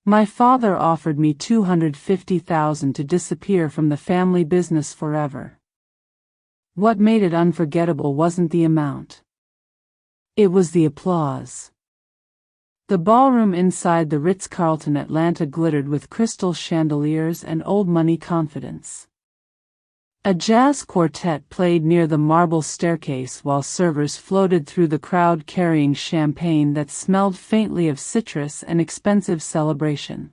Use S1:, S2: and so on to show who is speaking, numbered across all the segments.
S1: My father offered me $250,000 to disappear from the family business forever. What made it unforgettable wasn't the amount. It was the applause. The ballroom inside the Ritz-Carlton Atlanta glittered with crystal chandeliers and old-money confidence. A jazz quartet played near the marble staircase while servers floated through the crowd carrying champagne that smelled faintly of citrus and expensive celebration.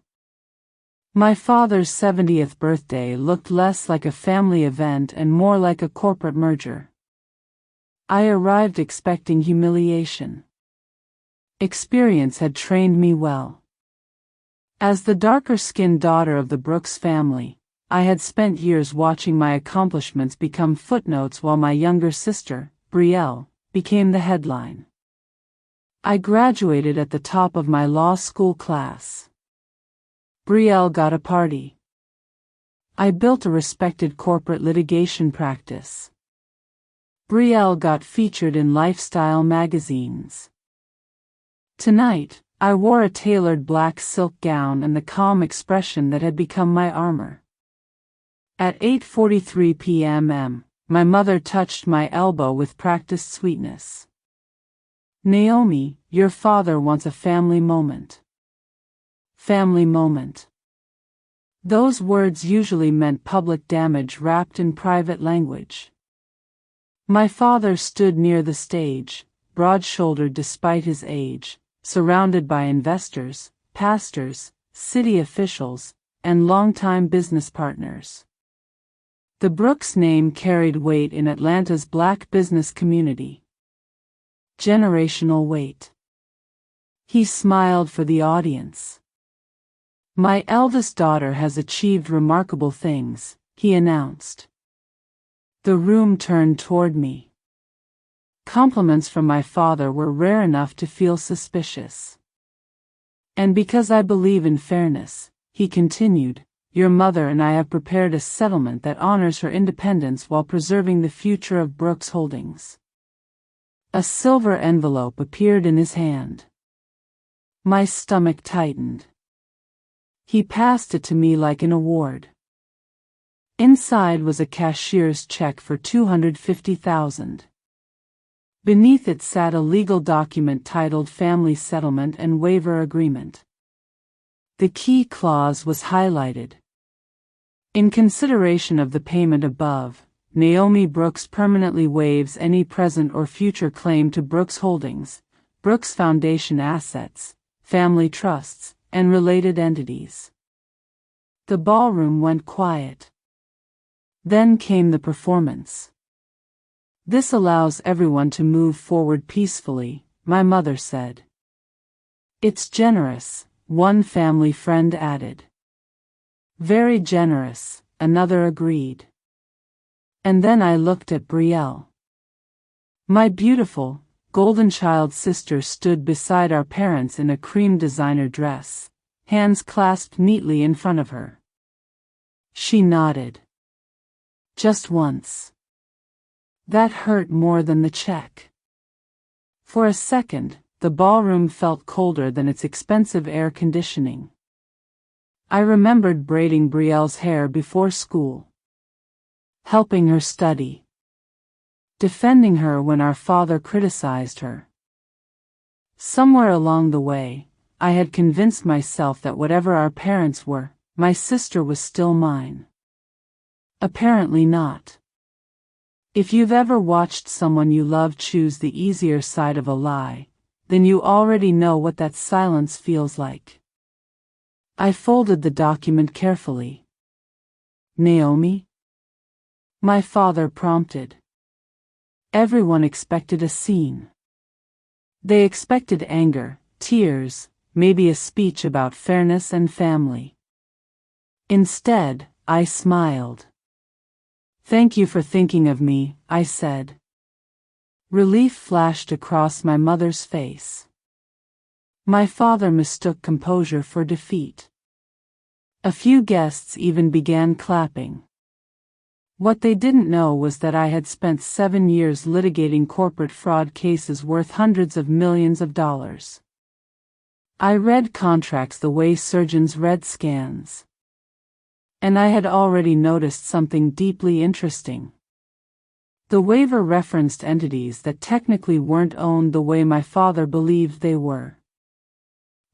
S1: My father's 70th birthday looked less like a family event and more like a corporate merger. I arrived expecting humiliation. Experience had trained me well. As the darker-skinned daughter of the Brooks family, I had spent years watching my accomplishments become footnotes while my younger sister, Brielle, became the headline. I graduated at the top of my law school class. Brielle got a party. I built a respected corporate litigation practice. Brielle got featured in lifestyle magazines. Tonight, I wore a tailored black silk gown and the calm expression that had become my armor. At 8:43 p.m., my mother touched my elbow with practiced sweetness. "Naomi, your father wants a family moment." Family moment. Those words usually meant public damage wrapped in private language. My father stood near the stage, broad-shouldered despite his age, surrounded by investors, pastors, city officials, and longtime business partners. The Brooks name carried weight in Atlanta's black business community. Generational weight. He smiled for the audience. "My eldest daughter has achieved remarkable things," he announced. The room turned toward me. Compliments from my father were rare enough to feel suspicious. "And because I believe in fairness," he continued, "your mother and I have prepared a settlement that honors her independence while preserving the future of Brooks Holdings." A silver envelope appeared in his hand. My stomach tightened. He passed it to me like an award. Inside was a cashier's check for $250,000. Beneath it sat a legal document titled Family Settlement and Waiver Agreement. The key clause was highlighted. "In consideration of the payment above, Naomi Brooks permanently waives any present or future claim to Brooks Holdings, Brooks Foundation assets, family trusts, and related entities." The ballroom went quiet. Then came the performance. "This allows everyone to move forward peacefully," my mother said. "It's generous," one family friend added. "Very generous," another agreed. And then I looked at Brielle. My beautiful, golden child sister stood beside our parents in a cream designer dress, hands clasped neatly in front of her. She nodded. Just once. That hurt more than the check. For a second, the ballroom felt colder than its expensive air conditioning. I remembered braiding Brielle's hair before school. Helping her study. Defending her when our father criticized her. Somewhere along the way, I had convinced myself that whatever our parents were, my sister was still mine. Apparently not. If you've ever watched someone you love choose the easier side of a lie, then you already know what that silence feels like. I folded the document carefully. "Naomi?" my father prompted. Everyone expected a scene. They expected anger, tears, maybe a speech about fairness and family. Instead, I smiled. "Thank you for thinking of me," I said. Relief flashed across my mother's face. My father mistook composure for defeat. A few guests even began clapping. What they didn't know was that I had spent 7 years litigating corporate fraud cases worth hundreds of millions of dollars. I read contracts the way surgeons read scans. And I had already noticed something deeply interesting. The waiver referenced entities that technically weren't owned the way my father believed they were.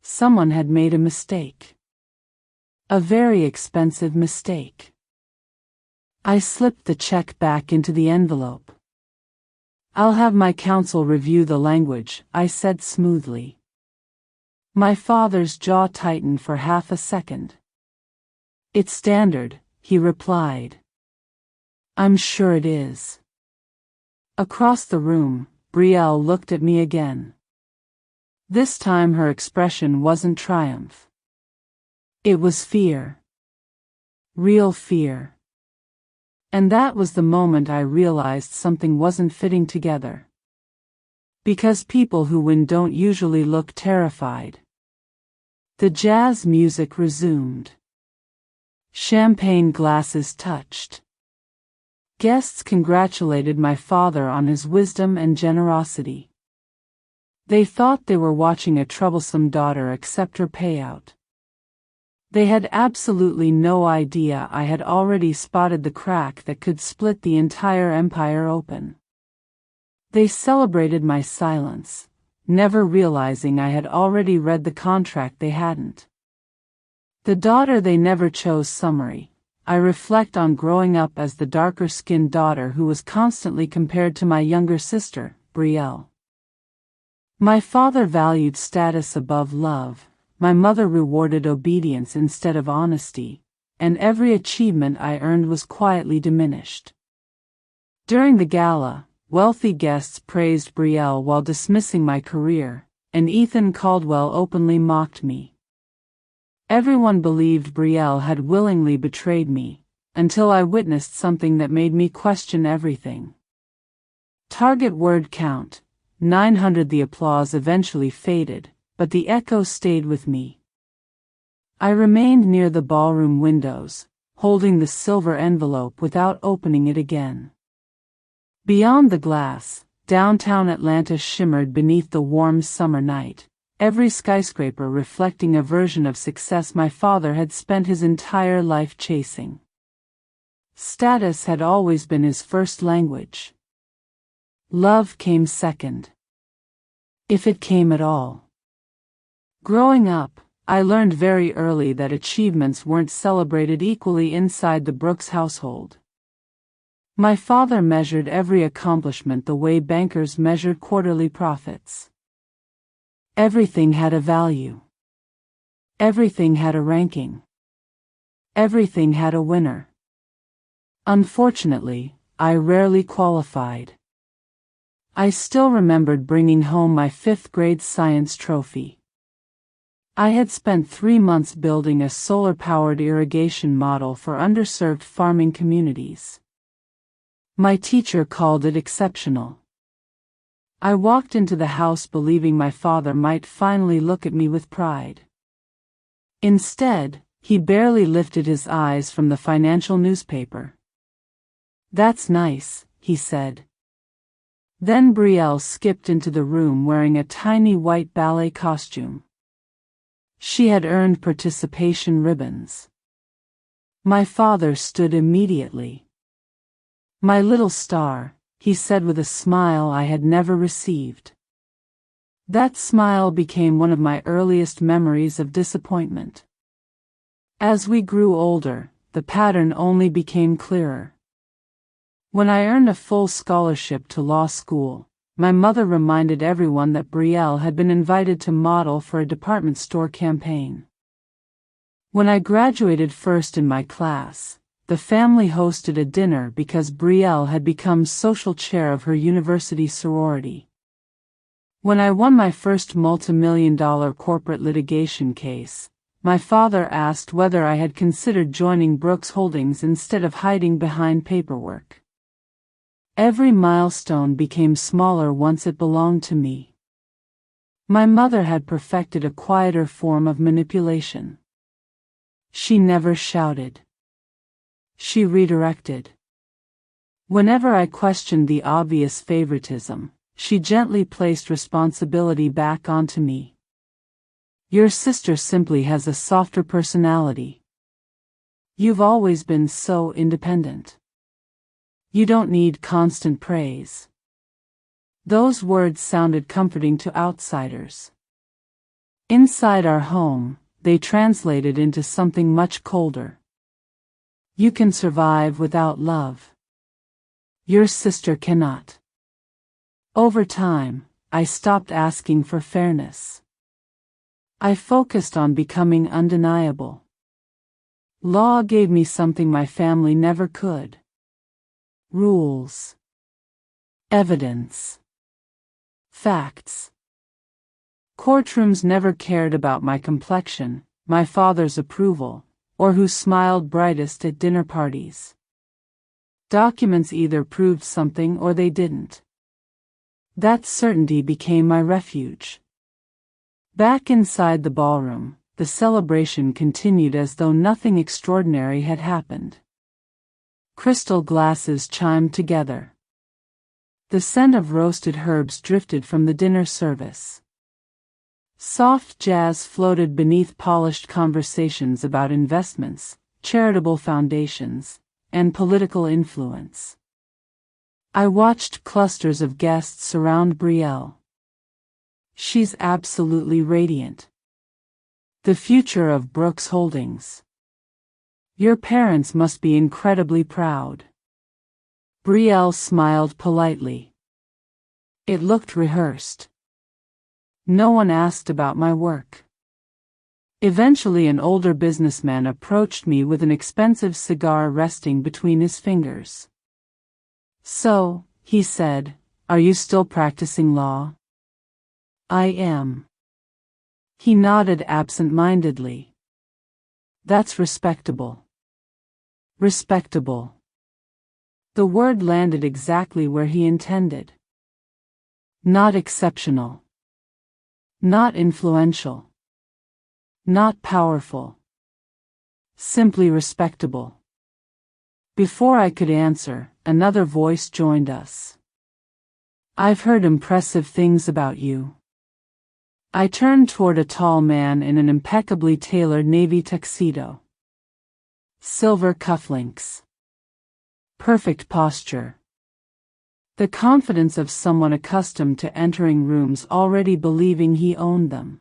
S1: Someone had made a mistake. A very expensive mistake. I slipped the check back into the envelope. "I'll have my counsel review the language," I said smoothly. My father's jaw tightened for half a second. "It's standard," he replied. "I'm sure it is." Across the room, Brielle looked at me again. This time her expression wasn't triumph. It was fear. Real fear. And that was the moment I realized something wasn't fitting together. Because people who win don't usually look terrified. The jazz music resumed. Champagne glasses touched. Guests congratulated my father on his wisdom and generosity. They thought they were watching a troublesome daughter accept her payout. They had absolutely no idea I had already spotted the crack that could split the entire empire open. They celebrated my silence, never realizing I had already read the contract they hadn't. The daughter they never chose summary. I reflect on growing up as the darker-skinned daughter who was constantly compared to my younger sister, Brielle. My father valued status above love, my mother rewarded obedience instead of honesty, and every achievement I earned was quietly diminished. During the gala, wealthy guests praised Brielle while dismissing my career, and Ethan Caldwell openly mocked me. Everyone believed Brielle had willingly betrayed me, until I witnessed something that made me question everything. Target word count, 900. The applause eventually faded, but the echo stayed with me. I remained near the ballroom windows, holding the silver envelope without opening it again. Beyond the glass, downtown Atlanta shimmered beneath the warm summer night, every skyscraper reflecting a version of success my father had spent his entire life chasing. Status had always been his first language. Love came second. If it came at all. Growing up, I learned very early that achievements weren't celebrated equally inside the Brooks household. My father measured every accomplishment the way bankers measured quarterly profits. Everything had a value. Everything had a ranking. Everything had a winner. Unfortunately, I rarely qualified. I still remembered bringing home my 5th grade science trophy. I had spent 3 months building a solar-powered irrigation model for underserved farming communities. My teacher called it exceptional. I walked into the house believing my father might finally look at me with pride. Instead, he barely lifted his eyes from the financial newspaper. "That's nice," he said. Then Brielle skipped into the room wearing a tiny white ballet costume. She had earned participation ribbons. My father stood immediately. "My little star," he said with a smile I had never received. That smile became one of my earliest memories of disappointment. As we grew older, the pattern only became clearer. When I earned a full scholarship to law school, my mother reminded everyone that Brielle had been invited to model for a department store campaign. When I graduated first in my class, the family hosted a dinner because Brielle had become social chair of her university sorority. When I won my first multi-million-dollar corporate litigation case, my father asked whether I had considered joining Brooks Holdings instead of hiding behind paperwork. Every milestone became smaller once it belonged to me. My mother had perfected a quieter form of manipulation. She never shouted. She redirected. Whenever I questioned the obvious favoritism, she gently placed responsibility back onto me. Your sister simply has a softer personality. You've always been so independent. You don't need constant praise. Those words sounded comforting to outsiders. Inside our home, they translated into something much colder. You can survive without love. Your sister cannot. Over time, I stopped asking for fairness. I focused on becoming undeniable. Law gave me something my family never could. Rules. Evidence. Facts. Courtrooms never cared about my complexion, my father's approval, or who smiled brightest at dinner parties. Documents either proved something or they didn't. That certainty became my refuge. Back inside the ballroom, the celebration continued as though nothing extraordinary had happened. Crystal glasses chimed together. The scent of roasted herbs drifted from the dinner service. Soft jazz floated beneath polished conversations about investments, charitable foundations, and political influence. I watched clusters of guests surround Brielle. She's absolutely radiant. The future of Brooks Holdings. Your parents must be incredibly proud. Brielle smiled politely. It looked rehearsed. No one asked about my work. Eventually, an older businessman approached me with an expensive cigar resting between his fingers. "So," he said, "are you still practicing law?" "I am." He nodded absent-mindedly. "That's respectable." Respectable. The word landed exactly where he intended. Not exceptional. Not influential. Not powerful. Simply respectable. Before I could answer, another voice joined us. "I've heard impressive things about you." I turned toward a tall man in an impeccably tailored navy tuxedo. Silver cufflinks. Perfect posture. The confidence of someone accustomed to entering rooms already believing he owned them.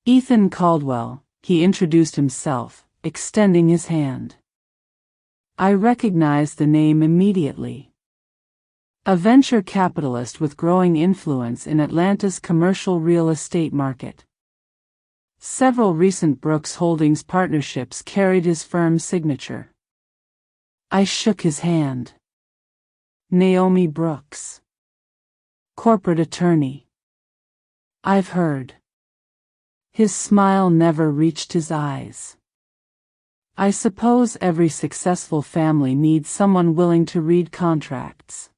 S1: "Ethan Caldwell," he introduced himself, extending his hand. I recognized the name immediately. A venture capitalist with growing influence in Atlanta's commercial real estate market. Several recent Brooks Holdings partnerships carried his firm's signature. I shook his hand. Naomi Brooks. Corporate attorney. I've heard. His smile never reached his eyes. I suppose every successful family needs someone willing to read contracts.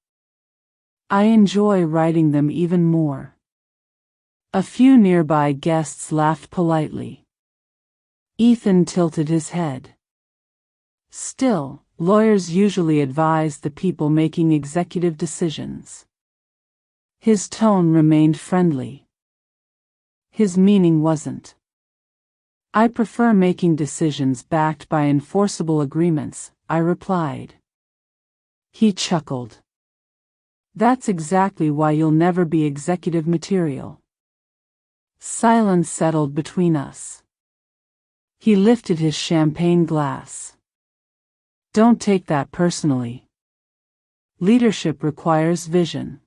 S1: I enjoy writing them even more. A few nearby guests laughed politely. Ethan tilted his head. Still, lawyers usually advise the people making executive decisions. His tone remained friendly. His meaning wasn't. I prefer making decisions backed by enforceable agreements, I replied. He chuckled. That's exactly why you'll never be executive material. Silence settled between us. He lifted his champagne glass. Don't take that personally. Leadership requires vision.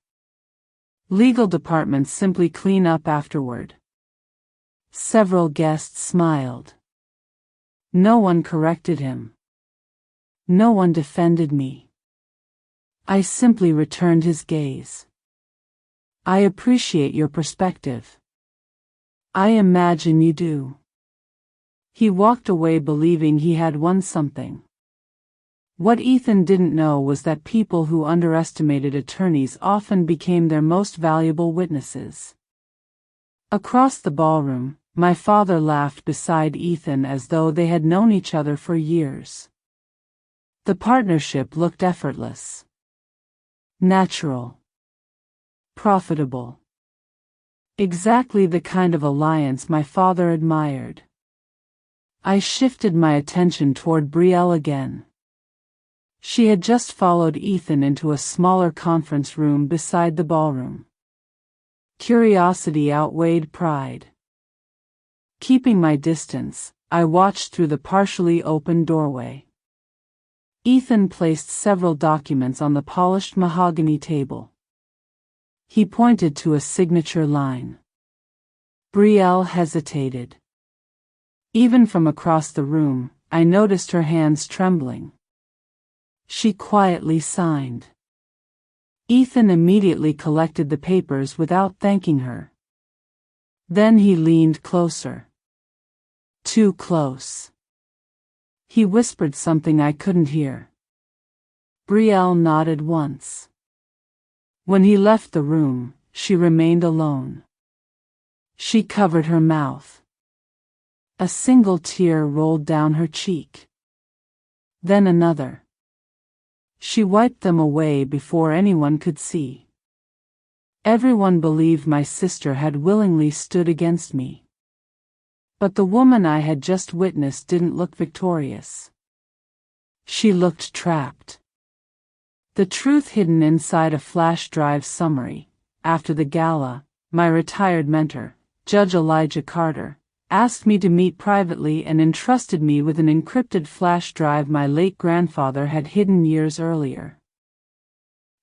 S1: Legal departments simply clean up afterward. Several guests smiled. No one corrected him. No one defended me. I simply returned his gaze. I appreciate your perspective. I imagine you do. He walked away believing he had won something. What Ethan didn't know was that people who underestimated attorneys often became their most valuable witnesses. Across the ballroom, my father laughed beside Ethan as though they had known each other for years. The partnership looked effortless. Natural. Profitable. Exactly the kind of alliance my father admired. I shifted my attention toward Brielle again. She had just followed Ethan into a smaller conference room beside the ballroom. Curiosity outweighed pride. Keeping my distance, I watched through the partially open doorway. Ethan placed several documents on the polished mahogany table. He pointed to a signature line. Brielle hesitated. Even from across the room, I noticed her hands trembling. She quietly signed. Ethan immediately collected the papers without thanking her. Then he leaned closer. Too close. He whispered something I couldn't hear. Brielle nodded once. When he left the room, she remained alone. She covered her mouth. A single tear rolled down her cheek. Then another. She wiped them away before anyone could see. Everyone believed my sister had willingly stood against me. But the woman I had just witnessed didn't look victorious. She looked trapped. The truth hidden inside a flash drive summary. After the gala, my retired mentor, Judge Elijah Carter, asked me to meet privately and entrusted me with an encrypted flash drive my late grandfather had hidden years earlier.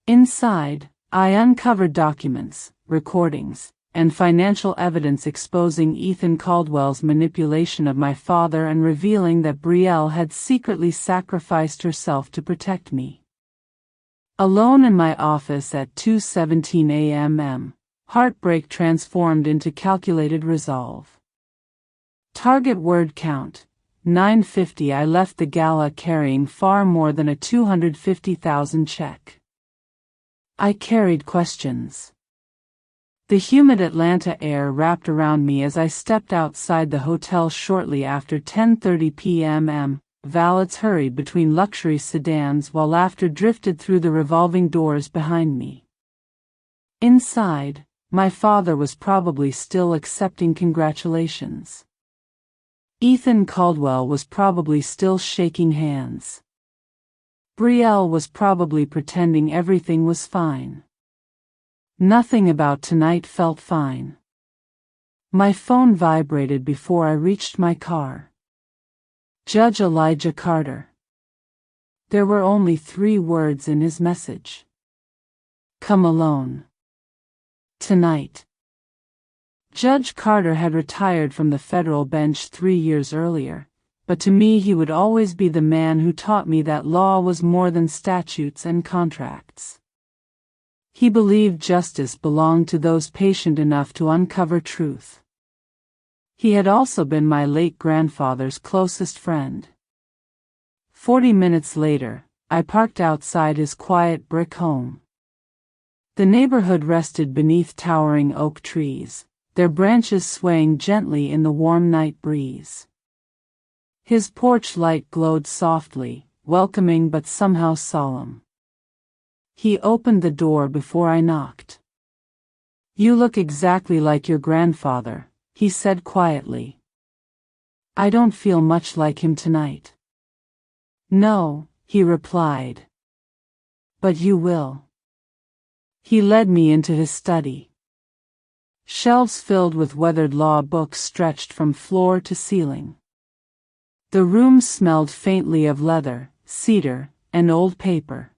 S1: Inside, I uncovered documents, recordings, and financial evidence exposing Ethan Caldwell's manipulation of my father and revealing that Brielle had secretly sacrificed herself to protect me. Alone in my office at 2:17 a.m., heartbreak transformed into calculated resolve. Target word count, 950. I left the gala carrying far more than a $250,000 check. I carried questions. The humid Atlanta air wrapped around me as I stepped outside the hotel shortly after 10:30 p.m. Valets hurried between luxury sedans while laughter drifted through the revolving doors behind me. Inside, my father was probably still accepting congratulations. Ethan Caldwell was probably still shaking hands. Brielle was probably pretending everything was fine. Nothing about tonight felt fine. My phone vibrated before I reached my car. Judge Elijah Carter. There were only 3 words in his message. Come alone. Tonight. Judge Carter had retired from the federal bench 3 years earlier, but to me he would always be the man who taught me that law was more than statutes and contracts. He believed justice belonged to those patient enough to uncover truth. He had also been my late grandfather's closest friend. 40 minutes later, I parked outside his quiet brick home. The neighborhood rested beneath towering oak trees, their branches swaying gently in the warm night breeze. His porch light glowed softly, welcoming but somehow solemn. He opened the door before I knocked. You look exactly like your grandfather, he said quietly. I don't feel much like him tonight. No, he replied. But you will. He led me into his study. Shelves filled with weathered law books stretched from floor to ceiling. The room smelled faintly of leather, cedar, and old paper.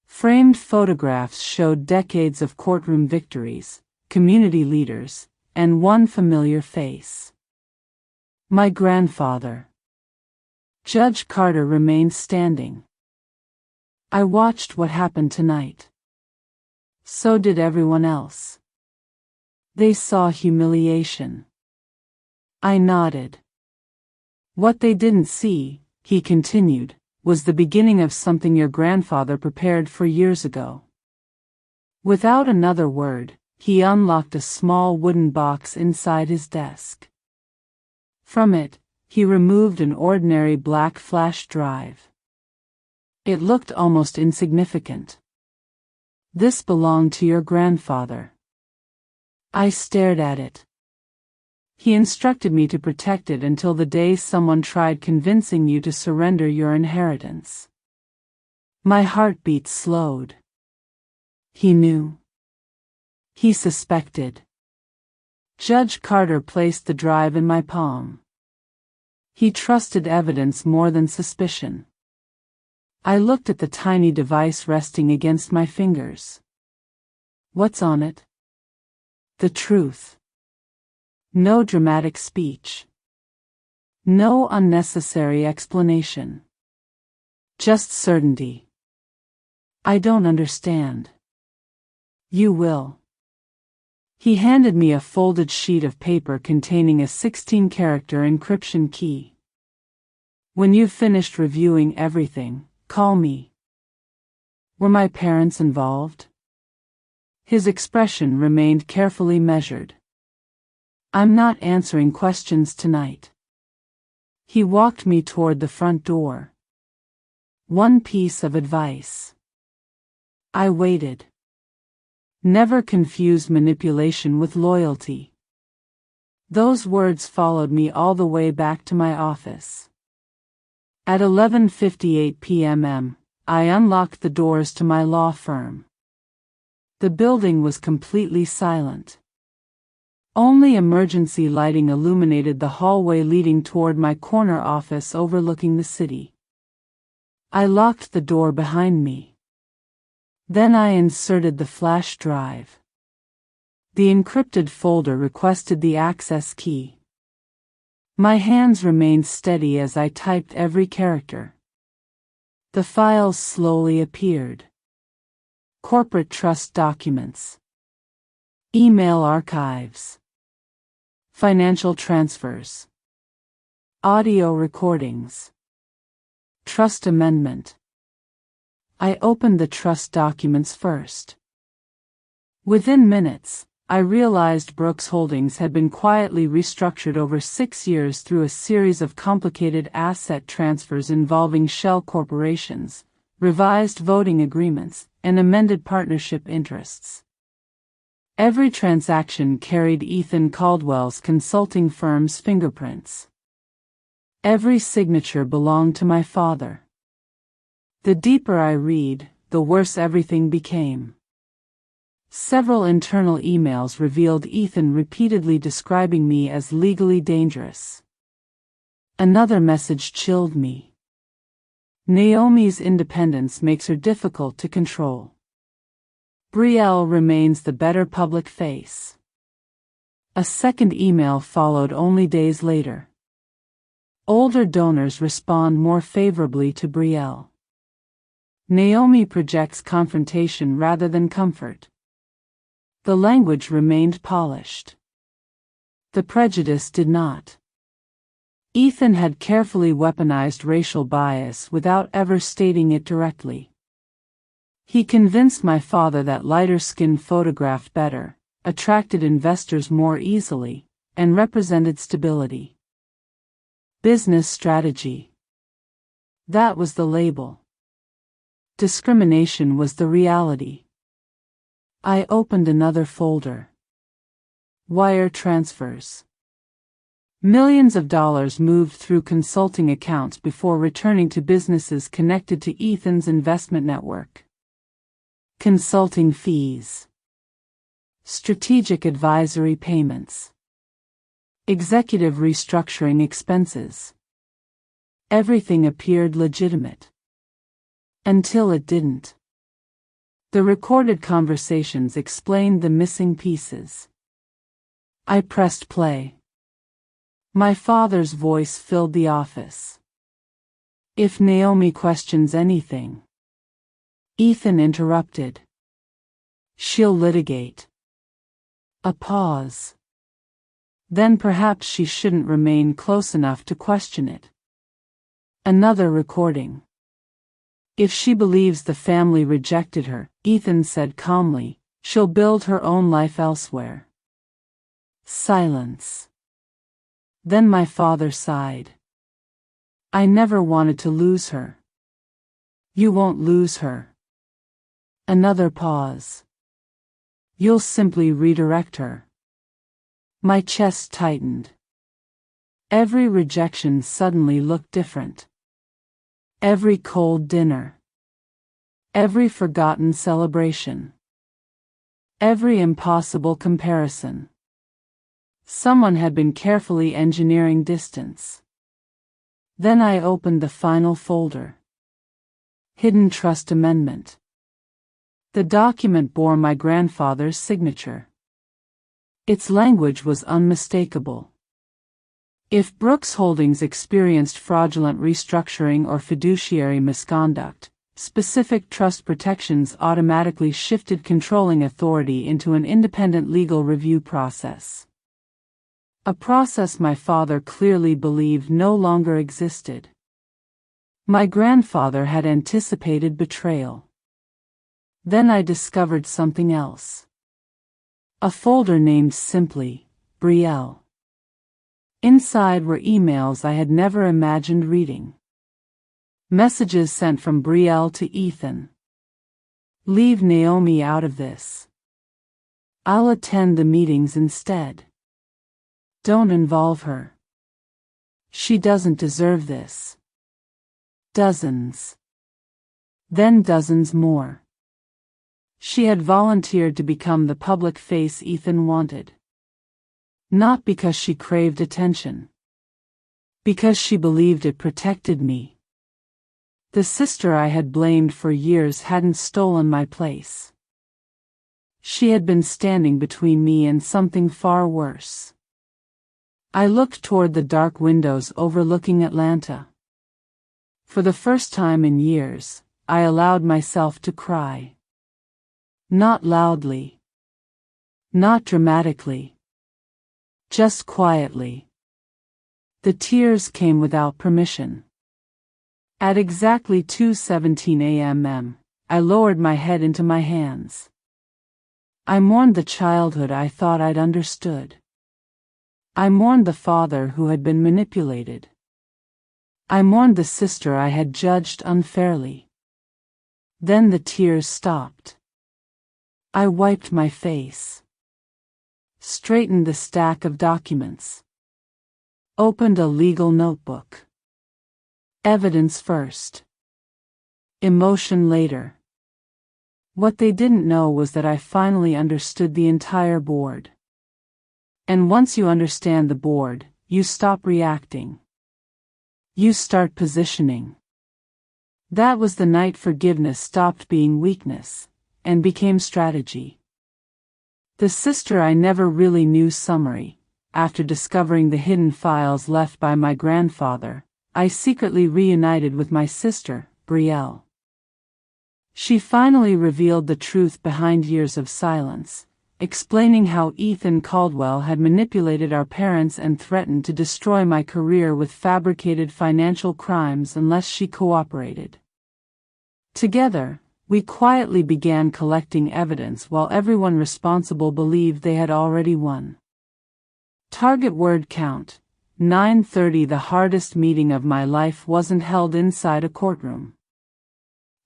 S1: Framed photographs showed decades of courtroom victories, community leaders, and one familiar face. My grandfather. Judge Carter remained standing. I watched what happened tonight. So did everyone else. They saw humiliation. I nodded. What they didn't see, he continued, was the beginning of something your grandfather prepared for years ago. Without another word, he unlocked a small wooden box inside his desk. From it, he removed an ordinary black flash drive. It looked almost insignificant. This belonged to your grandfather. I stared at it. He instructed me to protect it until the day someone tried convincing you to surrender your inheritance. My heartbeat slowed. He knew. He suspected. Judge Carter placed the drive in my palm. He trusted evidence more than suspicion. I looked at the tiny device resting against my fingers. What's on it? The truth. No dramatic speech. No unnecessary explanation. Just certainty. I don't understand. You will. He handed me a folded sheet of paper containing a 16-character encryption key. When you've finished reviewing everything, call me. Were my parents involved? His expression remained carefully measured. I'm not answering questions tonight. He walked me toward the front door. One piece of advice. I waited. Never confuse manipulation with loyalty. Those words followed me all the way back to my office. At 11:58 p.m., I unlocked the doors to my law firm. The building was completely silent. Only emergency lighting illuminated the hallway leading toward my corner office overlooking the city. I locked the door behind me. Then I inserted the flash drive. The encrypted folder requested the access key. My hands remained steady as I typed every character. The files slowly appeared. Corporate trust documents. Email archives. Financial transfers. Audio recordings. Trust amendment. I opened the trust documents first. Within minutes, I realized Brooks Holdings had been quietly restructured over 6 years through a series of complicated asset transfers involving shell corporations, revised voting agreements, and amended partnership interests. Every transaction carried Ethan Caldwell's consulting firm's fingerprints. Every signature belonged to my father. The deeper I read, the worse everything became. Several internal emails revealed Ethan repeatedly describing me as legally dangerous. Another message chilled me. Naomi's independence makes her difficult to control. Brielle remains the better public face. A second email followed only days later. Older donors respond more favorably to Brielle. Naomi projects confrontation rather than comfort. The language remained polished. The prejudice did not. Ethan had carefully weaponized racial bias without ever stating it directly. He convinced my father that lighter skin photographed better, attracted investors more easily, and represented stability. Business strategy. That was the label. Discrimination was the reality. I opened another folder. Wire transfers. Millions of dollars moved through consulting accounts before returning to businesses connected to Ethan's investment network. Consulting fees. Strategic advisory payments. Executive restructuring expenses. Everything appeared legitimate. Until it didn't. The recorded conversations explained the missing pieces. I pressed play. My father's voice filled the office. If Naomi questions anything. Ethan interrupted. She'll litigate. A pause. Then perhaps she shouldn't remain close enough to question it. Another recording. If she believes the family rejected her, Ethan said calmly, she'll build her own life elsewhere. Silence. Then my father sighed. I never wanted to lose her. You won't lose her. Another pause. You'll simply redirect her. My chest tightened. Every rejection suddenly looked different. Every cold dinner. Every forgotten celebration. Every impossible comparison. Someone had been carefully engineering distance. Then I opened the final folder. Hidden Trust Amendment. The document bore my grandfather's signature. Its language was unmistakable. If Brooks Holdings experienced fraudulent restructuring or fiduciary misconduct, specific trust protections automatically shifted controlling authority into an independent legal review process. A process my father clearly believed no longer existed. My grandfather had anticipated betrayal. Then I discovered something else. A folder named simply, Brielle. Inside were emails I had never imagined reading. Messages sent from Brielle to Ethan. Leave Naomi out of this. I'll attend the meetings instead. Don't involve her. She doesn't deserve this. Dozens. Then dozens more. She had volunteered to become the public face Ethan wanted. Not because she craved attention. Because she believed it protected me. The sister I had blamed for years hadn't stolen my place. She had been standing between me and something far worse. I looked toward the dark windows overlooking Atlanta. For the first time in years, I allowed myself to cry. Not loudly. Not dramatically. Just quietly. The tears came without permission. At exactly 2:17 a.m., I lowered my head into my hands. I mourned the childhood I thought I'd understood. I mourned the father who had been manipulated. I mourned the sister I had judged unfairly. Then the tears stopped. I wiped my face. Straightened the stack of documents. Opened a legal notebook. Evidence first. Emotion later. What they didn't know was that I finally understood the entire board. And once you understand the board, you stop reacting. You start positioning. That was the night forgiveness stopped being weakness, and became strategy. The sister I never really knew summary. After discovering the hidden files left by my grandfather, I secretly reunited with my sister, Brielle. She finally revealed the truth behind years of silence, explaining how Ethan Caldwell had manipulated our parents and threatened to destroy my career with fabricated financial crimes unless she cooperated. Together, we quietly began collecting evidence while everyone responsible believed they had already won. Target word count. 9:30. The hardest meeting of my life wasn't held inside a courtroom.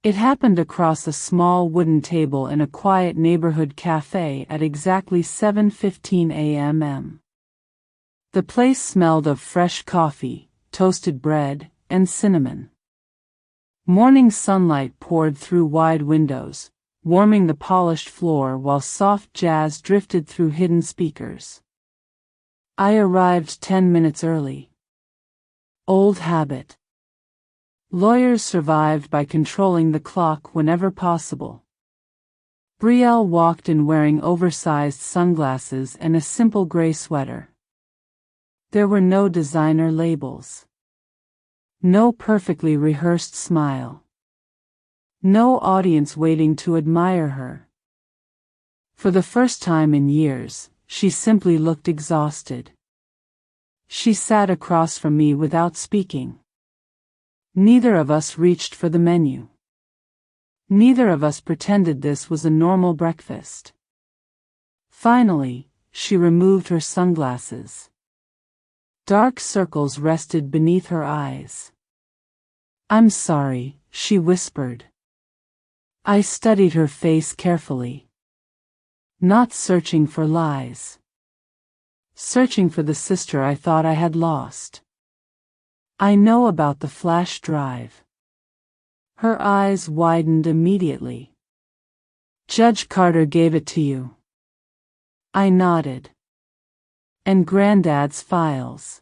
S1: It happened across a small wooden table in a quiet neighborhood cafe at exactly 7:15 a.m. The place smelled of fresh coffee, toasted bread, and cinnamon. Morning sunlight poured through wide windows, warming the polished floor while soft jazz drifted through hidden speakers. I arrived 10 minutes early. Old habit. Lawyers survived by controlling the clock whenever possible. Brielle walked in wearing oversized sunglasses and a simple gray sweater. There were no designer labels. No perfectly rehearsed smile. No audience waiting to admire her. For the first time in years, she simply looked exhausted. She sat across from me without speaking. Neither of us reached for the menu. Neither of us pretended this was a normal breakfast. Finally, she removed her sunglasses. Dark circles rested beneath her eyes. "I'm sorry," she whispered. I studied her face carefully. Not searching for lies. searching for the sister I thought I had lost. I know about the flash drive. Her eyes widened immediately. Judge Carter gave it to you. I nodded. And Granddad's files.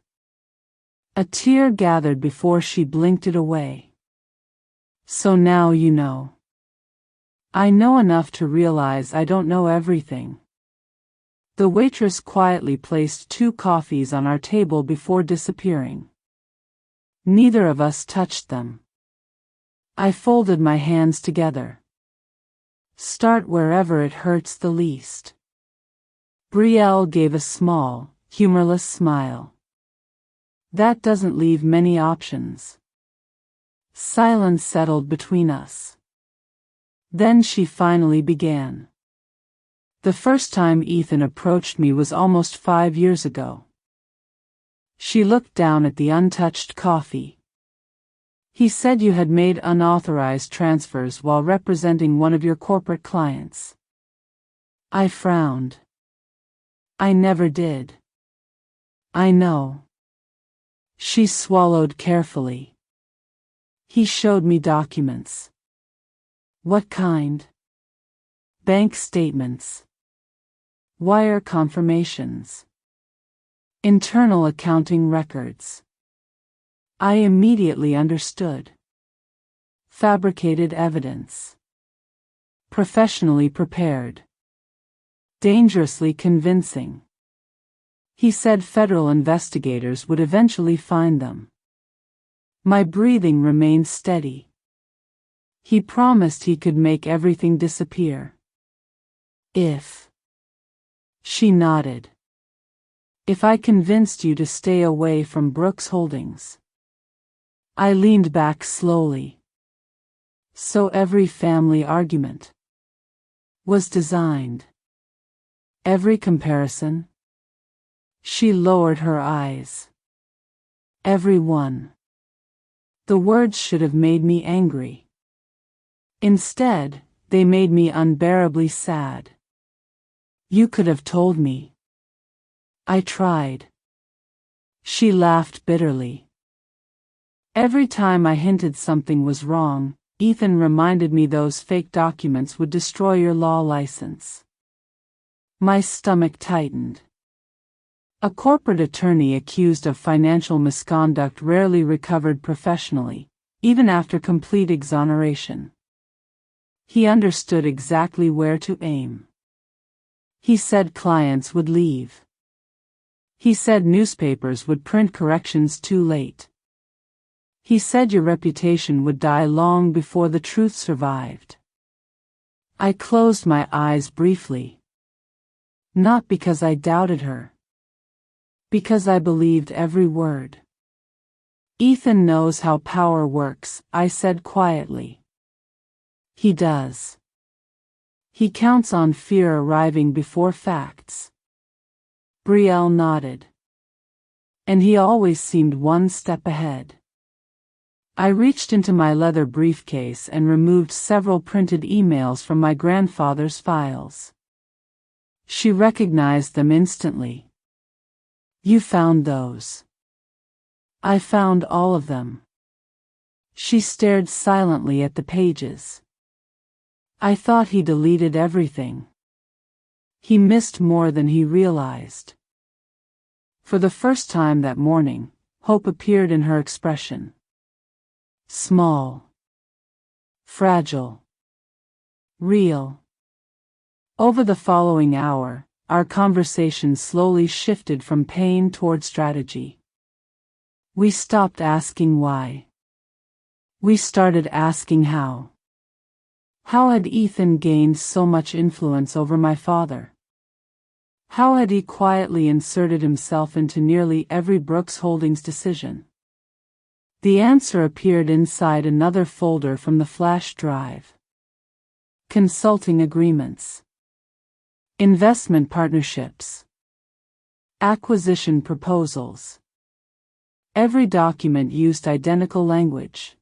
S1: A tear gathered before she blinked it away. So now you know. I know enough to realize I don't know everything. The waitress quietly placed 2 coffees on our table before disappearing. Neither of us touched them. I folded my hands together. Start wherever it hurts the least. Brielle gave a small, humorless smile. That doesn't leave many options. Silence settled between us. Then she finally began. The first time Ethan approached me was almost 5 years ago. She looked down at the untouched coffee. He said you had made unauthorized transfers while representing one of your corporate clients. I frowned. I never did. I know. She swallowed carefully. He showed me documents. What kind? Bank statements. Wire confirmations. Internal accounting records. I immediately understood. Fabricated evidence. Professionally prepared. Dangerously convincing. He said federal investigators would eventually find them. My breathing remained steady. He promised he could make everything disappear. If. She nodded. If I convinced you to stay away from Brooks Holdings. I leaned back slowly. So every family argument was designed. Every comparison. She lowered her eyes. Every one. The words should have made me angry. Instead, they made me unbearably sad. You could have told me. I tried. She laughed bitterly. Every time I hinted something was wrong, Ethan reminded me those fake documents would destroy your law license. My stomach tightened. A corporate attorney accused of financial misconduct rarely recovered professionally, even after complete exoneration. He understood exactly where to aim. He said clients would leave. He said newspapers would print corrections too late. He said your reputation would die long before the truth survived. I closed my eyes briefly. Not because I doubted her. Because I believed every word. Ethan knows how power works, I said quietly. He does. He counts on fear arriving before facts. Brielle nodded. And he always seemed one step ahead. I reached into my leather briefcase and removed several printed emails from my grandfather's files. She recognized them instantly. You found those. I found all of them. She stared silently at the pages. I thought he deleted everything. He missed more than he realized. For the first time that morning, hope appeared in her expression. Small. Fragile. Real. Over the following hour, our conversation slowly shifted from pain toward strategy. We stopped asking why. We started asking how. How had Ethan gained so much influence over my father? How had he quietly inserted himself into nearly every Brooks Holdings decision? The answer appeared inside another folder from the flash drive. Consulting agreements. Investment partnerships. Acquisition proposals. Every document used identical language.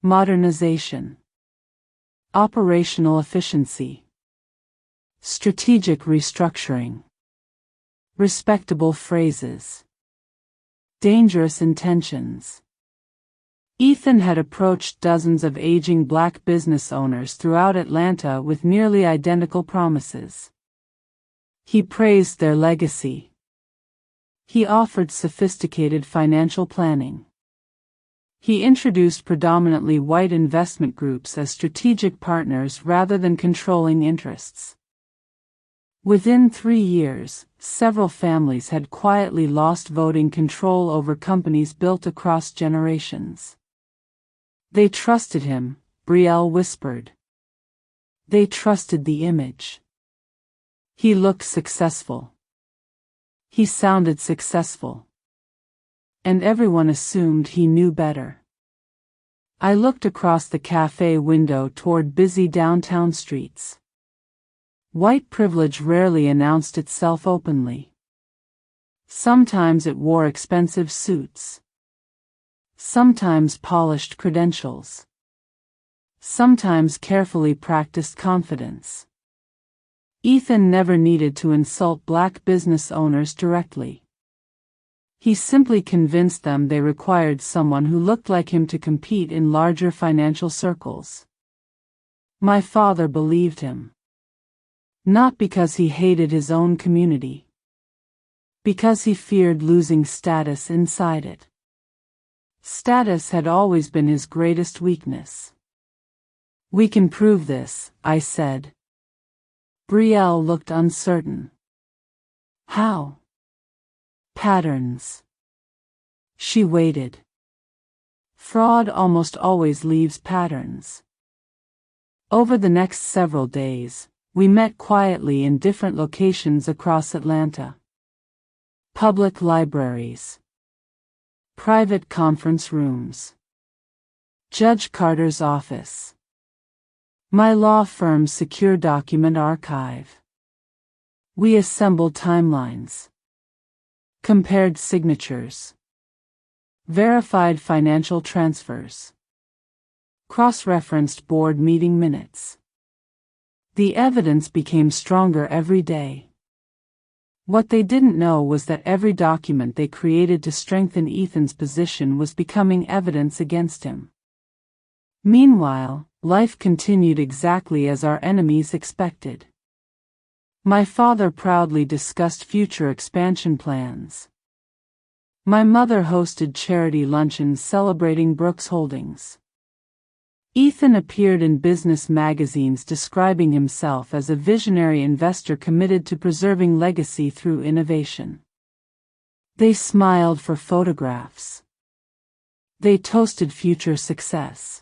S1: Modernization. Operational efficiency. Strategic restructuring. Respectable phrases. Dangerous intentions. Ethan had approached dozens of aging black business owners throughout Atlanta with nearly identical promises. He praised their legacy. He offered sophisticated financial planning. He introduced predominantly white investment groups as strategic partners rather than controlling interests. Within 3 years, several families had quietly lost voting control over companies built across generations. They trusted him, Brielle whispered. They trusted the image. He looked successful. He sounded successful. And everyone assumed he knew better. I looked across the cafe window toward busy downtown streets. White privilege rarely announced itself openly. Sometimes it wore expensive suits. Sometimes polished credentials. Sometimes carefully practiced confidence. Ethan never needed to insult black business owners directly. He simply convinced them they required someone who looked like him to compete in larger financial circles. My father believed him. Not because he hated his own community. Because he feared losing status inside it. Status had always been his greatest weakness. We can prove this, I said. Brielle looked uncertain. How? Patterns. She waited. Fraud almost always leaves patterns. Over the next several days, we met quietly in different locations across Atlanta. Public libraries. Private conference rooms. Judge Carter's office. My law firm's secure document archive. We assembled timelines. Compared signatures. Verified financial transfers. Cross-referenced board meeting minutes. The evidence became stronger every day. What they didn't know was that every document they created to strengthen Ethan's position was becoming evidence against him. Meanwhile, life continued exactly as our enemies expected. My father proudly discussed future expansion plans. My mother hosted charity luncheons celebrating Brooks Holdings. Ethan appeared in business magazines describing himself as a visionary investor committed to preserving legacy through innovation. They smiled for photographs. They toasted future success.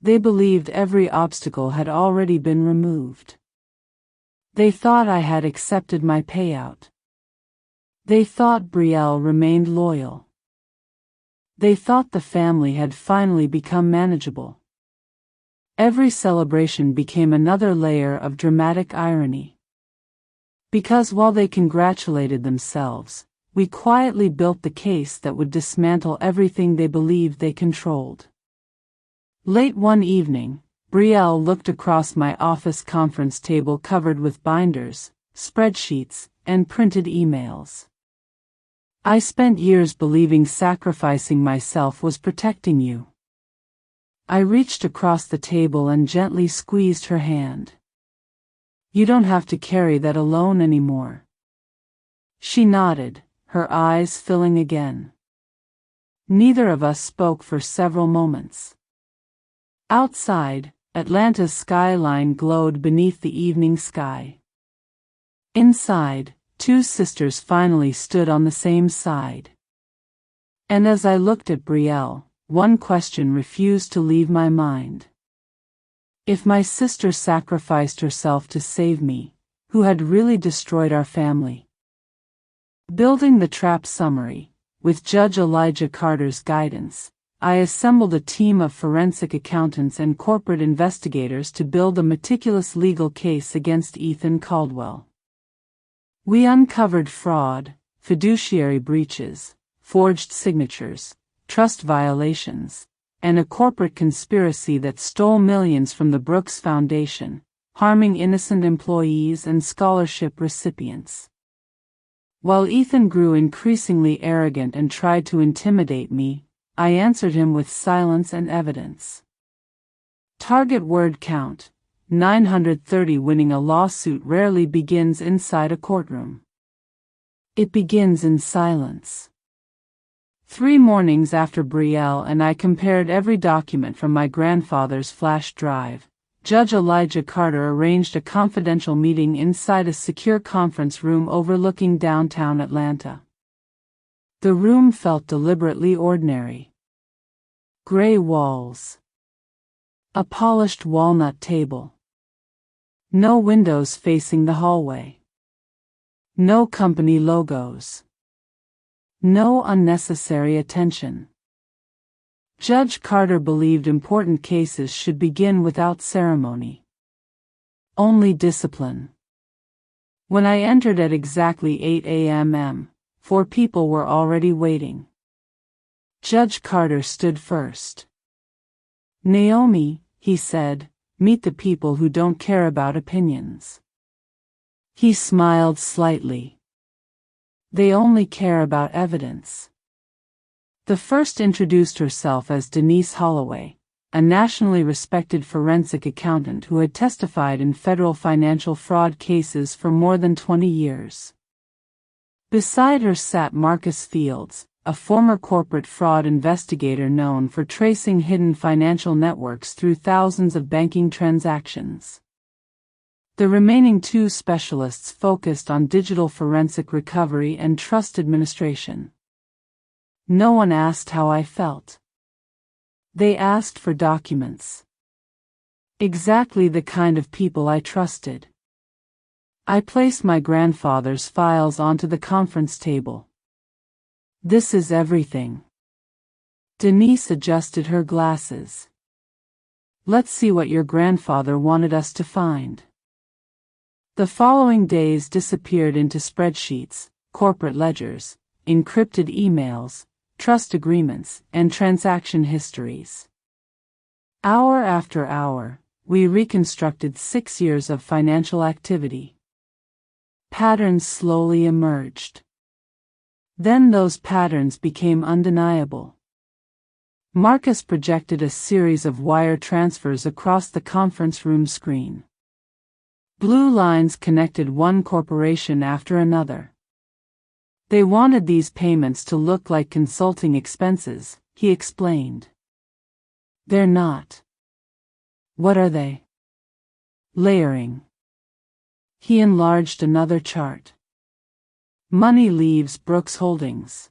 S1: They believed every obstacle had already been removed. They thought I had accepted my payout. They thought Brielle remained loyal. They thought the family had finally become manageable. Every celebration became another layer of dramatic irony. Because while they congratulated themselves, we quietly built the case that would dismantle everything they believed they controlled. Late one evening, Brielle looked across my office conference table covered with binders, spreadsheets, and printed emails. I spent years believing sacrificing myself was protecting you. I reached across the table and gently squeezed her hand. You don't have to carry that alone anymore. She nodded, her eyes filling again. Neither of us spoke for several moments. Outside, Atlanta's skyline glowed beneath the evening sky. Inside, two sisters finally stood on the same side. And as I looked at Brielle, one question refused to leave my mind. If my sister sacrificed herself to save me, who had really destroyed our family? Building the trap summary, with Judge Elijah Carter's guidance, I assembled a team of forensic accountants and corporate investigators to build a meticulous legal case against Ethan Caldwell. We uncovered fraud, fiduciary breaches, forged signatures, trust violations, and a corporate conspiracy that stole millions from the Brooks Foundation, harming innocent employees and scholarship recipients. While Ethan grew increasingly arrogant and tried to intimidate me, I answered him with silence and evidence. Target word count, 930. Winning a lawsuit rarely begins inside a courtroom. It begins in silence. 3 mornings after Brielle and I compared every document from my grandfather's flash drive, Judge Elijah Carter arranged a confidential meeting inside a secure conference room overlooking downtown Atlanta. The room felt deliberately ordinary. Gray walls. A polished walnut table. No windows facing the hallway. No company logos. No unnecessary attention. Judge Carter believed important cases should begin without ceremony. Only discipline. When I entered at exactly 8 a.m., 4 people were already waiting. Judge Carter stood first. "Naomi," he said, "meet the people who don't care about opinions." He smiled slightly. "They only care about evidence." The first introduced herself as Denise Holloway, a nationally respected forensic accountant who had testified in federal financial fraud cases for more than 20 years. Beside her sat Marcus Fields, a former corporate fraud investigator known for tracing hidden financial networks through thousands of banking transactions. The remaining 2 specialists focused on digital forensic recovery and trust administration. No one asked how I felt. They asked for documents. Exactly the kind of people I trusted. I placed my grandfather's files onto the conference table. "This is everything." Denise adjusted her glasses. "Let's see what your grandfather wanted us to find." The following days disappeared into spreadsheets, corporate ledgers, encrypted emails, trust agreements, and transaction histories. Hour after hour, we reconstructed 6 years of financial activity. Patterns slowly emerged. Then those patterns became undeniable. Marcus projected a series of wire transfers across the conference room screen. Blue lines connected one corporation after another. They wanted these payments to look like consulting expenses, he explained. "They're not." "What are they?" "Layering." He enlarged another chart. "Money leaves Brooks Holdings.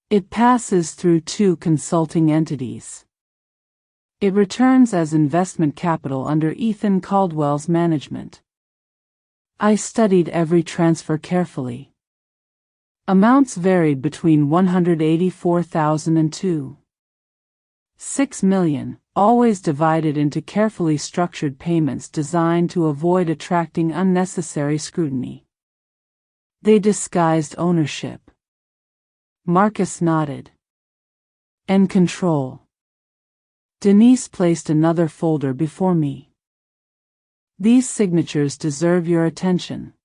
S1: It passes through 2 consulting entities. It returns as investment capital under Ethan Caldwell's management." I studied every transfer carefully. Amounts varied between $184,000 and $2.6 million, always divided into carefully structured payments designed to avoid attracting unnecessary scrutiny. They disguised ownership. Marcus nodded. "And control." Denise placed another folder before me. "These signatures deserve your attention."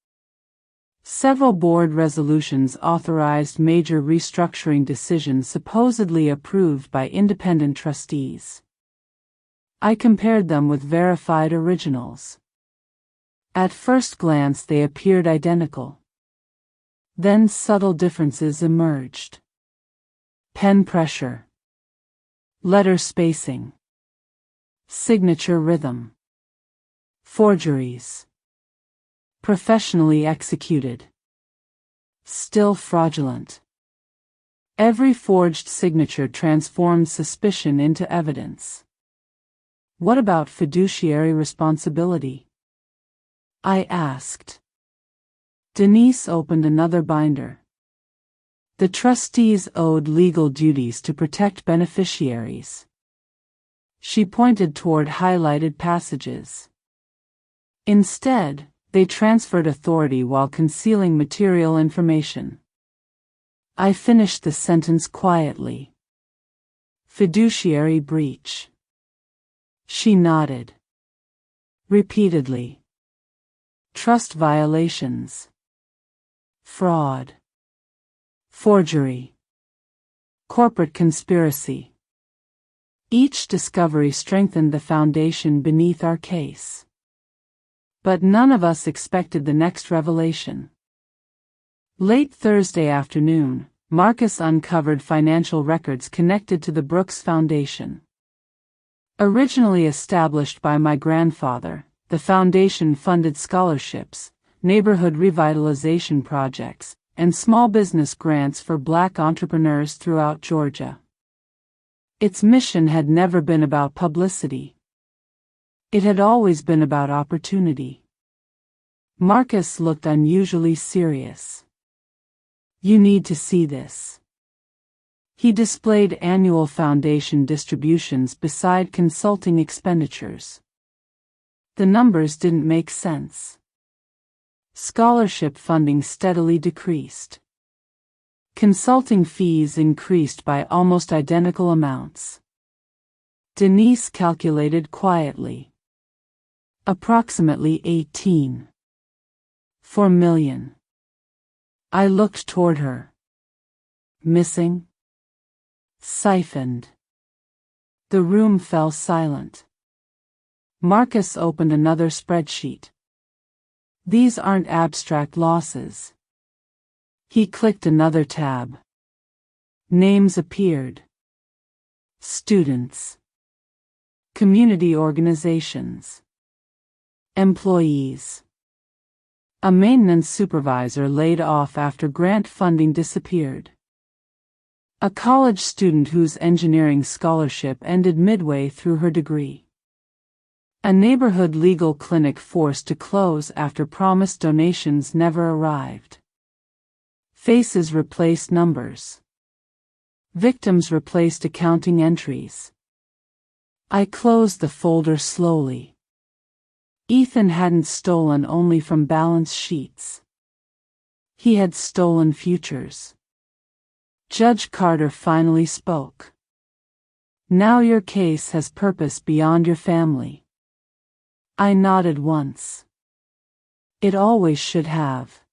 S1: Several board resolutions authorized major restructuring decisions supposedly approved by independent trustees. I compared them with verified originals. At first glance they appeared identical. Then subtle differences emerged. Pen pressure. Letter spacing. Signature rhythm. Forgeries. Professionally executed. Still fraudulent. Every forged signature transformed suspicion into evidence. What about fiduciary responsibility? I asked. Denise opened another binder. The trustees owed legal duties to protect beneficiaries. She pointed toward highlighted passages. Instead, they transferred authority while concealing material information. I finished the sentence quietly. Fiduciary breach. She nodded. Repeatedly. Trust violations. fraud, forgery, corporate conspiracy. Each discovery strengthened the foundation beneath our case. But none of us expected the next revelation. Late Thursday afternoon, Marcus uncovered financial records connected to the Brooks Foundation. Originally established by my grandfather, the foundation funded scholarships, neighborhood revitalization projects, and small business grants for Black entrepreneurs throughout Georgia. Its mission had never been about publicity. It had always been about opportunity. Marcus looked unusually serious. "You need to see this." He displayed annual foundation distributions beside consulting expenditures. The numbers didn't make sense. Scholarship funding steadily decreased. Consulting fees increased by almost identical amounts. Denise calculated quietly. Approximately 18.4 million. I looked toward her. Missing? Siphoned. The room fell silent. Marcus opened another spreadsheet. "These aren't abstract losses." He clicked another tab. Names appeared. Students. Community organizations. Employees. A maintenance supervisor laid off after grant funding disappeared. A college student whose engineering scholarship ended midway through her degree. A neighborhood legal clinic forced to close after promised donations never arrived. Faces replaced numbers. Victims replaced accounting entries. I closed the folder slowly. Ethan hadn't stolen only from balance sheets. He had stolen futures. Judge Carter finally spoke. "Now your case has purpose beyond your family." I nodded once. It always should have.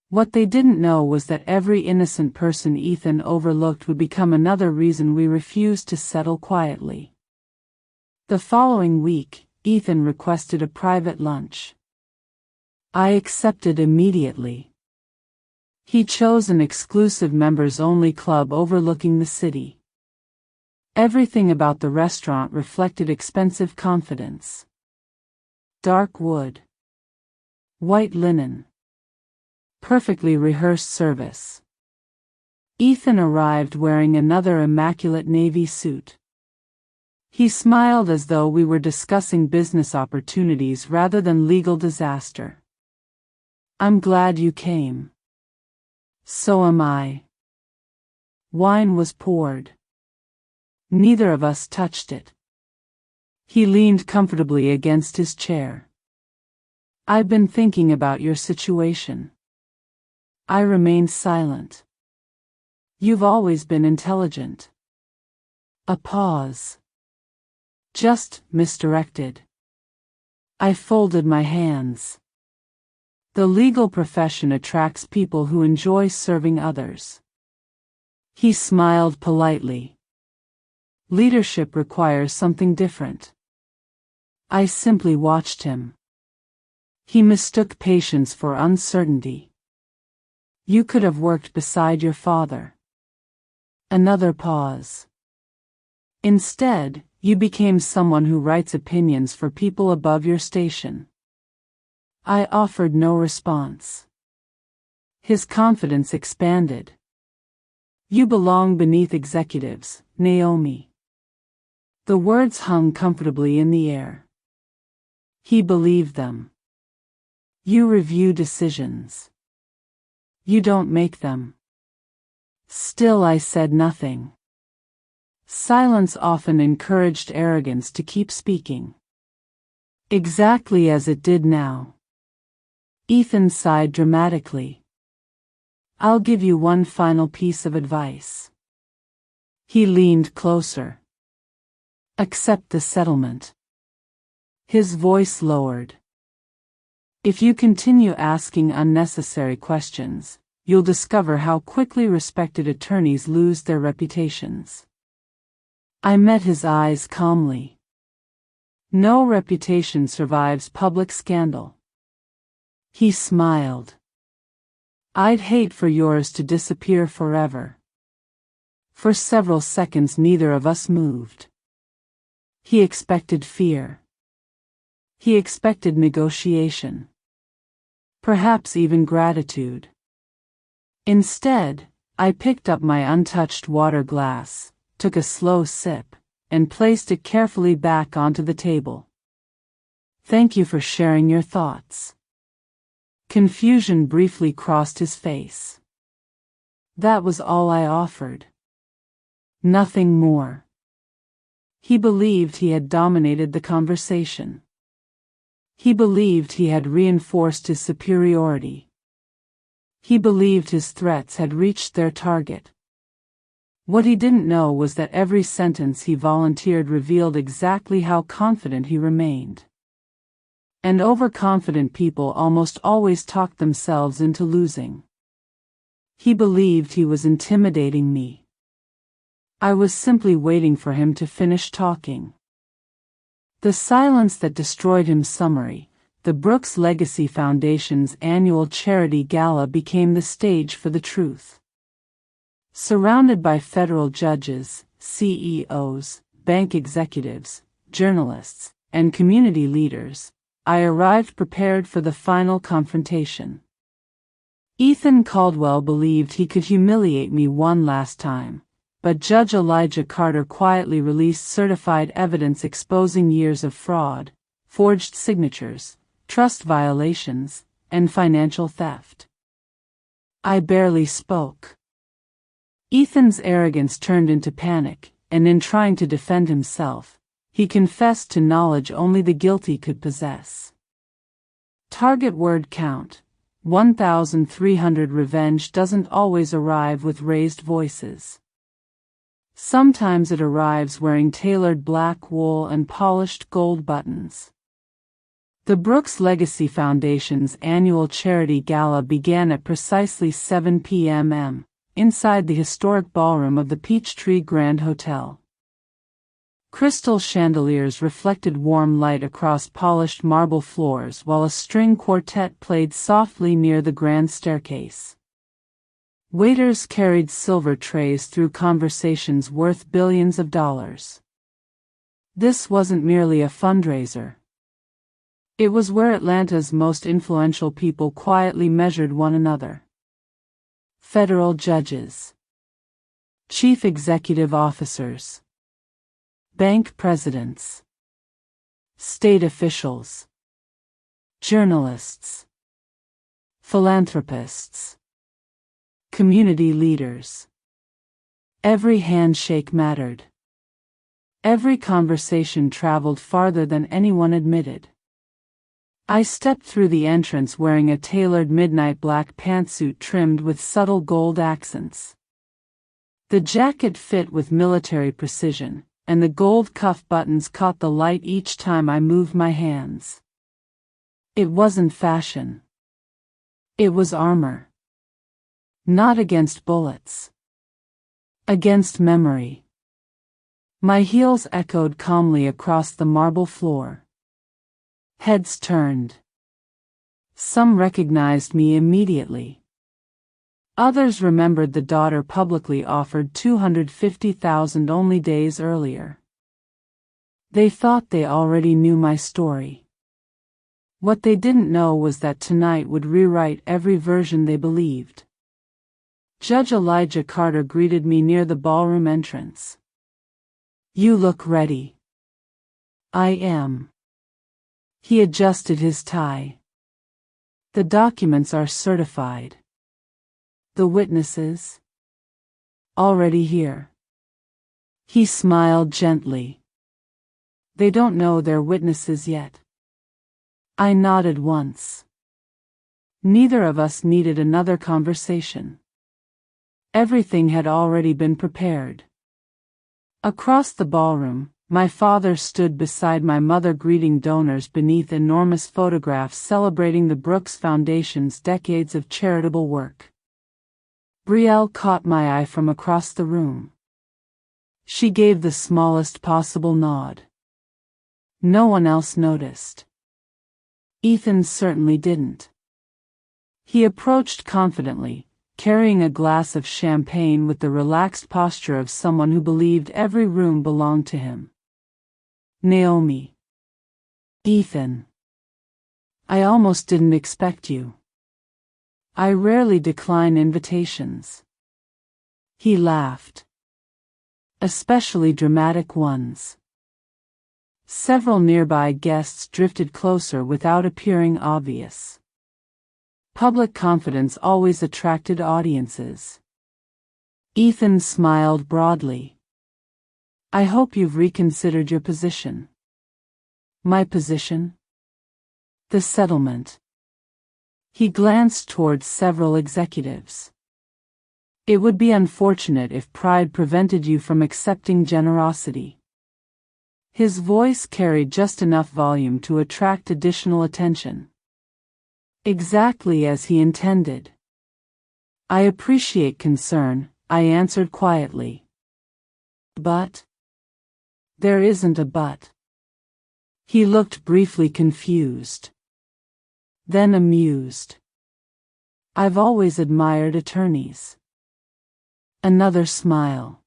S1: What they didn't know was that every innocent person Ethan overlooked would become another reason we refused to settle quietly. The following week, Ethan requested a private lunch. I accepted immediately. He chose an exclusive members-only club overlooking the city. Everything about the restaurant reflected expensive confidence. Dark wood. White linen. Perfectly rehearsed service. Ethan arrived wearing another immaculate navy suit. He smiled as though we were discussing business opportunities rather than legal disaster. "I'm glad you came." "So am I." Wine was poured. Neither of us touched it. He leaned comfortably against his chair. "I've been thinking about your situation." I remained silent. "You've always been intelligent." A pause. "Just misdirected." I folded my hands. The legal profession attracts people who enjoy serving others. He smiled politely. Leadership requires something different. I simply watched him. He mistook patience for uncertainty. "You could have worked beside your father." Another pause. "Instead, you became someone who writes opinions for people above your station." I offered no response. His confidence expanded. "You belong beneath executives, Naomi." The words hung comfortably in the air. He believed them. "You review decisions. You don't make them." Still I said nothing. Silence often encouraged arrogance to keep speaking. Exactly as it did now. Ethan sighed dramatically. "I'll give you one final piece of advice." He leaned closer. "Accept the settlement." His voice lowered. If you continue asking unnecessary questions, you'll discover how quickly respected attorneys lose their reputations. I met his eyes calmly. No reputation survives public scandal. He smiled. I'd hate for yours to disappear forever. For several seconds neither of us moved. He expected fear. He expected negotiation. Perhaps even gratitude. Instead, I picked up my untouched water glass, took a slow sip, and placed it carefully back onto the table. Thank you for sharing your thoughts. Confusion briefly crossed his face. That was all I offered. Nothing more. He believed he had dominated the conversation. He believed he had reinforced his superiority. He believed his threats had reached their target. What he didn't know was that every sentence he volunteered revealed exactly how confident he remained. And overconfident people almost always talk themselves into losing. He believed he was intimidating me. I was simply waiting for him to finish talking. The silence that destroyed him. Summary: the Brooks Legacy Foundation's annual charity gala became the stage for the truth. Surrounded by federal judges, CEOs, bank executives, journalists, and community leaders, I arrived prepared for the final confrontation. Ethan Caldwell believed he could humiliate me one last time, but Judge Elijah Carter quietly released certified evidence exposing years of fraud, forged signatures, trust violations, and financial theft. I barely spoke. Ethan's arrogance turned into panic, and in trying to defend himself, he confessed to knowledge only the guilty could possess. Target word count: 1,300. Revenge doesn't always arrive with raised voices. Sometimes it arrives wearing tailored black wool and polished gold buttons. The Brooks Legacy Foundation's annual charity gala began at precisely 7 p.m. inside the historic ballroom of the Peachtree Grand Hotel. Crystal chandeliers reflected warm light across polished marble floors while a string quartet played softly near the grand staircase. Waiters carried silver trays through conversations worth billions of dollars. This wasn't merely a fundraiser. It was where Atlanta's most influential people quietly measured one another. Federal judges, chief executive officers, bank presidents, state officials, journalists, philanthropists, community leaders. Every handshake mattered. Every conversation traveled farther than anyone admitted. I stepped through the entrance wearing a tailored midnight black pantsuit trimmed with subtle gold accents. The jacket fit with military precision, and the gold cuff buttons caught the light each time I moved my hands. It wasn't fashion. It was armor. Not against bullets. Against memory. My heels echoed calmly across the marble floor. Heads turned. Some recognized me immediately. Others remembered the daughter publicly offered $250,000 only days earlier. They thought they already knew my story. What they didn't know was that tonight would rewrite every version they believed. Judge Elijah Carter greeted me near the ballroom entrance. "You look ready." "I am." He adjusted his tie. "The documents are certified." "The witnesses?" "Already here." He smiled gently. "They don't know they're witnesses yet." I nodded once. Neither of us needed another conversation. Everything had already been prepared. Across the ballroom, My father stood beside my mother greeting donors beneath enormous photographs celebrating the Brooks Foundation's decades of charitable work. Brielle caught my eye from across the room. She gave the smallest possible nod. No one else noticed. Ethan certainly didn't. He approached confidently, carrying a glass of champagne with the relaxed posture of someone who believed every room belonged to him. Naomi. Ethan. I almost didn't expect you. I rarely decline invitations. He laughed. Especially dramatic ones. Several nearby guests drifted closer without appearing obvious. Public confidence always attracted audiences. Ethan smiled broadly. I hope you've reconsidered your position. My position? The settlement. He glanced towards several executives. It would be unfortunate if pride prevented you from accepting generosity. His voice carried just enough volume to attract additional attention. Exactly as he intended. I appreciate concern, I answered quietly. But? There isn't a but. He looked briefly confused. Then amused. I've always admired attorneys. Another smile.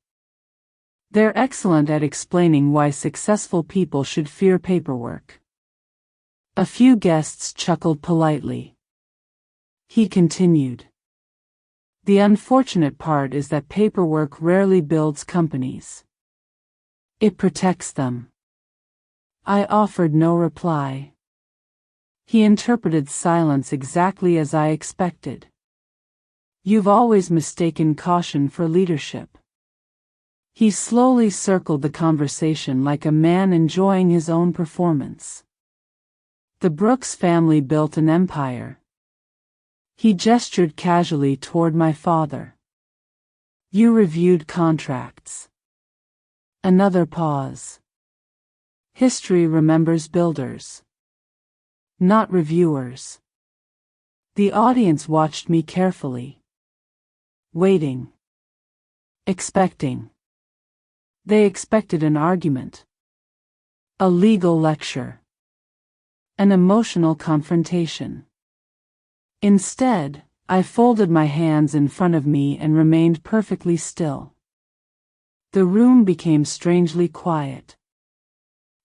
S1: They're excellent at explaining why successful people should fear paperwork. A few guests chuckled politely. He continued. The unfortunate part is that paperwork rarely builds companies. It protects them. I offered no reply. He interpreted silence exactly as I expected. You've always mistaken caution for leadership. He slowly circled the conversation like a man enjoying his own performance. The Brooks family built an empire. He gestured casually toward my father. You reviewed contracts. Another pause. History remembers builders, not reviewers. The audience watched me carefully. Waiting. Expecting. They expected an argument. A legal lecture. An emotional confrontation. Instead, I folded my hands in front of me and remained perfectly still. The room became strangely quiet.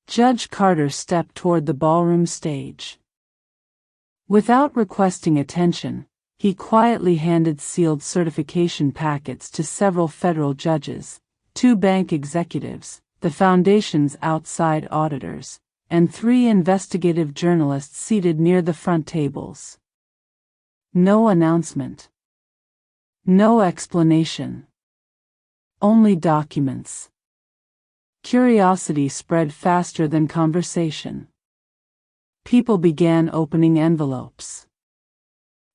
S1: Judge Carter stepped toward the ballroom stage. Without requesting attention, he quietly handed sealed certification packets to several federal judges, 2 bank executives, the foundation's outside auditors, and 3 investigative journalists seated near the front tables. No announcement. No explanation. Only documents. Curiosity spread faster than conversation. People began opening envelopes.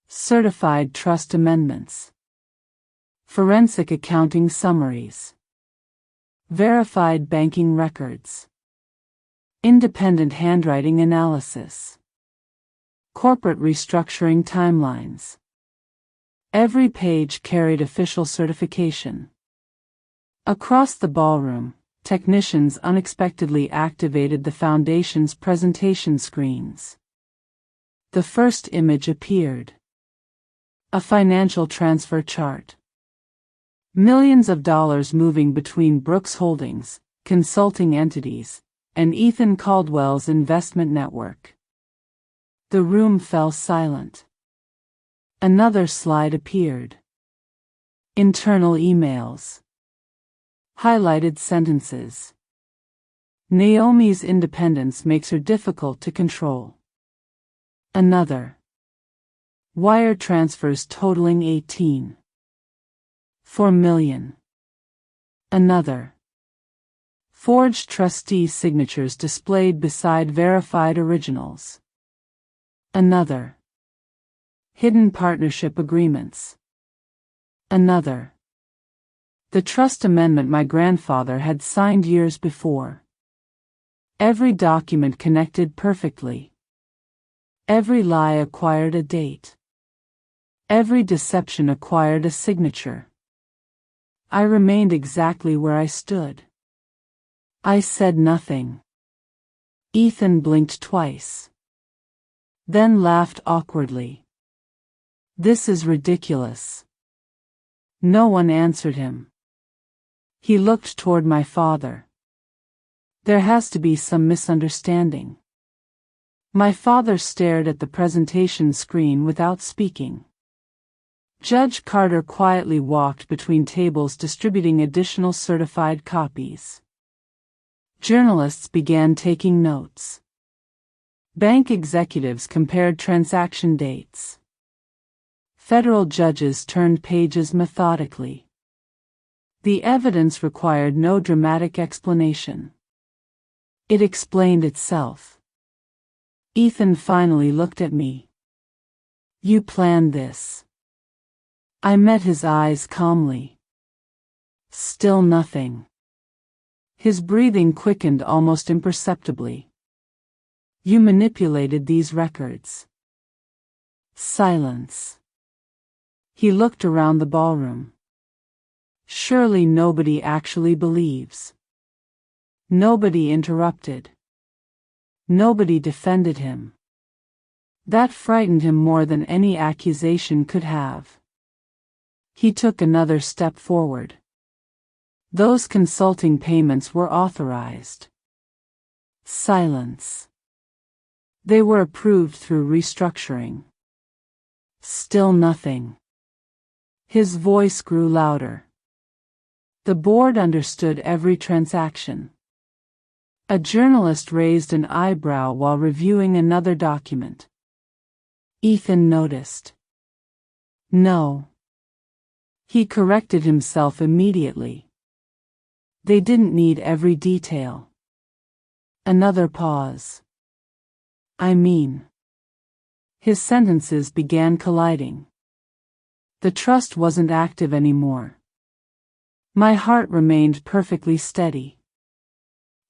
S1: Certified trust amendments. Forensic accounting summaries. Verified banking records. Independent handwriting analysis. Corporate restructuring timelines. Every page carried official certification. Across the ballroom, technicians unexpectedly activated the foundation's presentation screens. The first image appeared. A financial transfer chart. Millions of dollars moving between Brooks Holdings, consulting entities, and Ethan Caldwell's investment network. The room fell silent. Another slide appeared. Internal emails. Highlighted sentences. Naomi's independence makes her difficult to control. Another. Wire transfers totaling 18.4 million. Another. Forged trustee signatures displayed beside verified originals. Another. Hidden partnership agreements. Another. The trust amendment my grandfather had signed years before. Every document connected perfectly. Every lie acquired a date. Every deception acquired a signature. I remained exactly where I stood. I said nothing. Ethan blinked twice. Then laughed awkwardly. "This is ridiculous." No one answered him. He looked toward my father. "There has to be some misunderstanding." My father stared at the presentation screen without speaking. Judge Carter quietly walked between tables distributing additional certified copies. Journalists began taking notes. Bank executives compared transaction dates. Federal judges turned pages methodically. The evidence required no dramatic explanation. It explained itself. Ethan finally looked at me. "You planned this." I met his eyes calmly. Still nothing. His breathing quickened almost imperceptibly. "You manipulated these records." Silence. He looked around the ballroom. Surely nobody actually believes. Nobody interrupted. Nobody defended him. That frightened him more than any accusation could have. He took another step forward. "Those consulting payments were authorized." Silence. "They were approved through restructuring." Still nothing. His voice grew louder. "The board understood every transaction." A journalist raised an eyebrow while reviewing another document. Ethan noticed. "No." He corrected himself immediately. "They didn't need every detail." Another pause. "I mean." His sentences began colliding. The trust wasn't active anymore. My heart remained perfectly steady.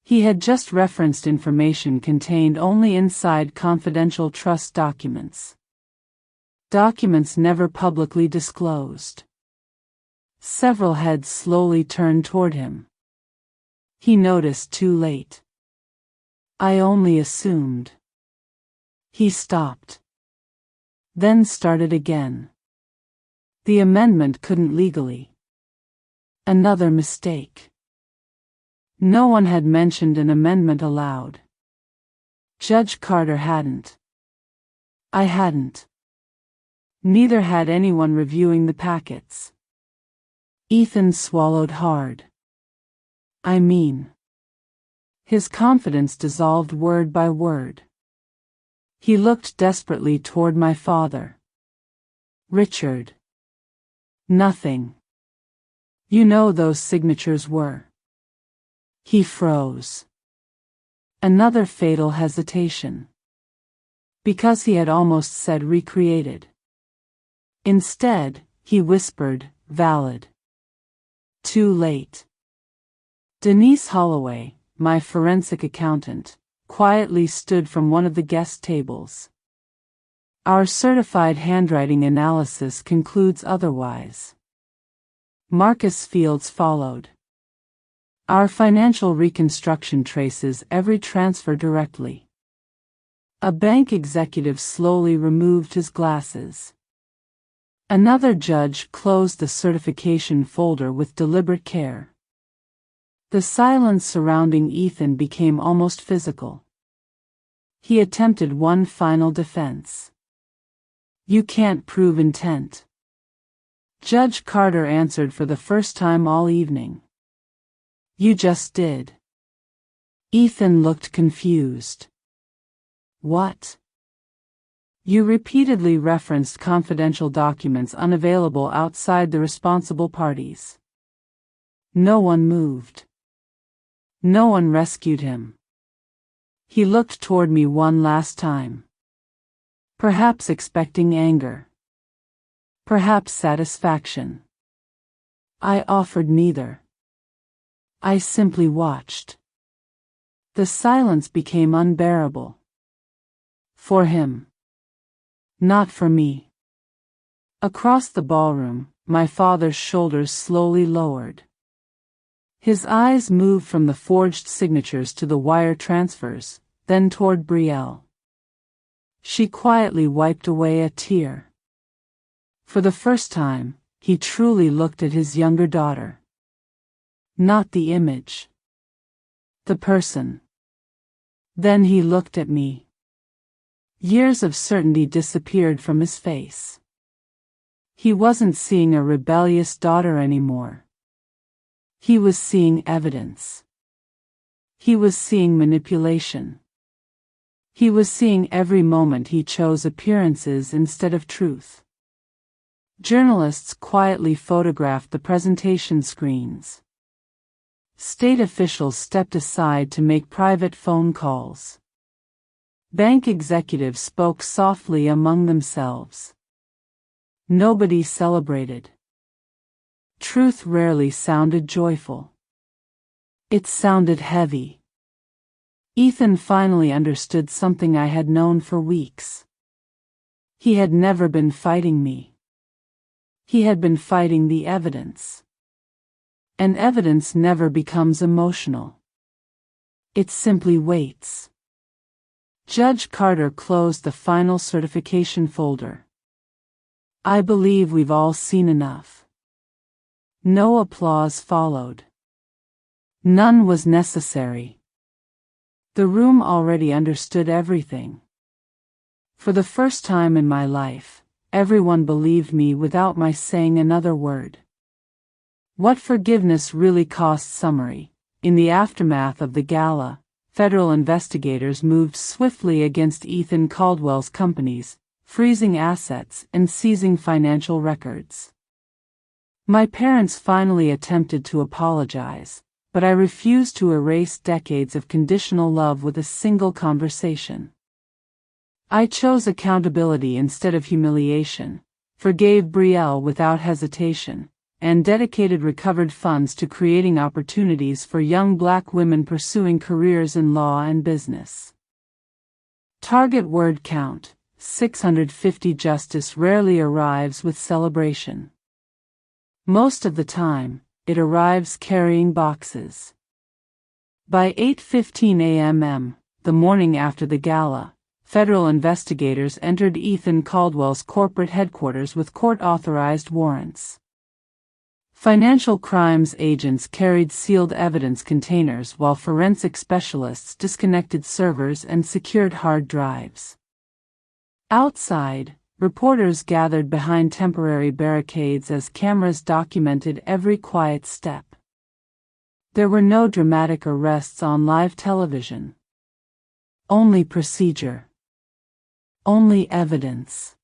S1: He had just referenced information contained only inside confidential trust documents. Documents never publicly disclosed. Several heads slowly turned toward him. He noticed too late. "I only assumed." He stopped. Then started again. The amendment couldn't legally. Another mistake. No one had mentioned an amendment aloud. Judge Carter hadn't. I hadn't. Neither had anyone reviewing the packets. Ethan swallowed hard. "I mean." His confidence dissolved word by word. He looked desperately toward my father. "Richard." "Nothing. You know those signatures were." He froze. Another fatal hesitation. Because he had almost said recreated. Instead, he whispered, "Valid." Too late. Denise Holloway, my forensic accountant, quietly stood from one of the guest tables. "Our certified handwriting analysis concludes otherwise." Marcus Fields followed. "Our financial reconstruction traces every transfer directly." A bank executive slowly removed his glasses. Another judge closed the certification folder with deliberate care. The silence surrounding Ethan became almost physical. He attempted one final defense. "You can't prove intent." Judge Carter answered for the first time all evening. "You just did." Ethan looked confused. "What?" "You repeatedly referenced confidential documents unavailable outside the responsible parties." No one moved. No one rescued him. He looked toward me one last time. Perhaps expecting anger. Perhaps satisfaction. I offered neither. I simply watched. The silence became unbearable. For him. Not for me. Across the ballroom, my father's shoulders slowly lowered. His eyes moved from the forged signatures to the wire transfers, then toward Brielle. She quietly wiped away a tear. For the first time, he truly looked at his younger daughter. Not the image. The person. Then he looked at me. Years of certainty disappeared from his face. He wasn't seeing a rebellious daughter anymore. He was seeing evidence. He was seeing manipulation. He was seeing every moment he chose appearances instead of truth. Journalists quietly photographed the presentation screens. State officials stepped aside to make private phone calls. Bank executives spoke softly among themselves. Nobody celebrated. Truth rarely sounded joyful. It sounded heavy. Ethan finally understood something I had known for weeks. He had never been fighting me. He had been fighting the evidence. And evidence never becomes emotional. It simply waits. Judge Carter closed the final certification folder. I believe we've all seen enough. No applause followed. None was necessary. The room already understood everything. For the first time in my life, everyone believed me without my saying another word. What forgiveness really cost. Summary. In the aftermath of the gala, federal investigators moved swiftly against Ethan Caldwell's companies, freezing assets and seizing financial records. My parents finally attempted to apologize, but I refused to erase decades of conditional love with a single conversation. I chose accountability instead of humiliation, forgave Brielle without hesitation, and dedicated recovered funds to creating opportunities for young Black women pursuing careers in law and business. Target word count, 650. Justice rarely arrives with celebration. Most of the time, it arrives carrying boxes. By 8:15 a.m., the morning after the gala, federal investigators entered Ethan Caldwell's corporate headquarters with court-authorized warrants. Financial crimes agents carried sealed evidence containers while forensic specialists disconnected servers and secured hard drives. Outside, reporters gathered behind temporary barricades as cameras documented every quiet step. There were no dramatic arrests on live television. Only procedure. Only evidence.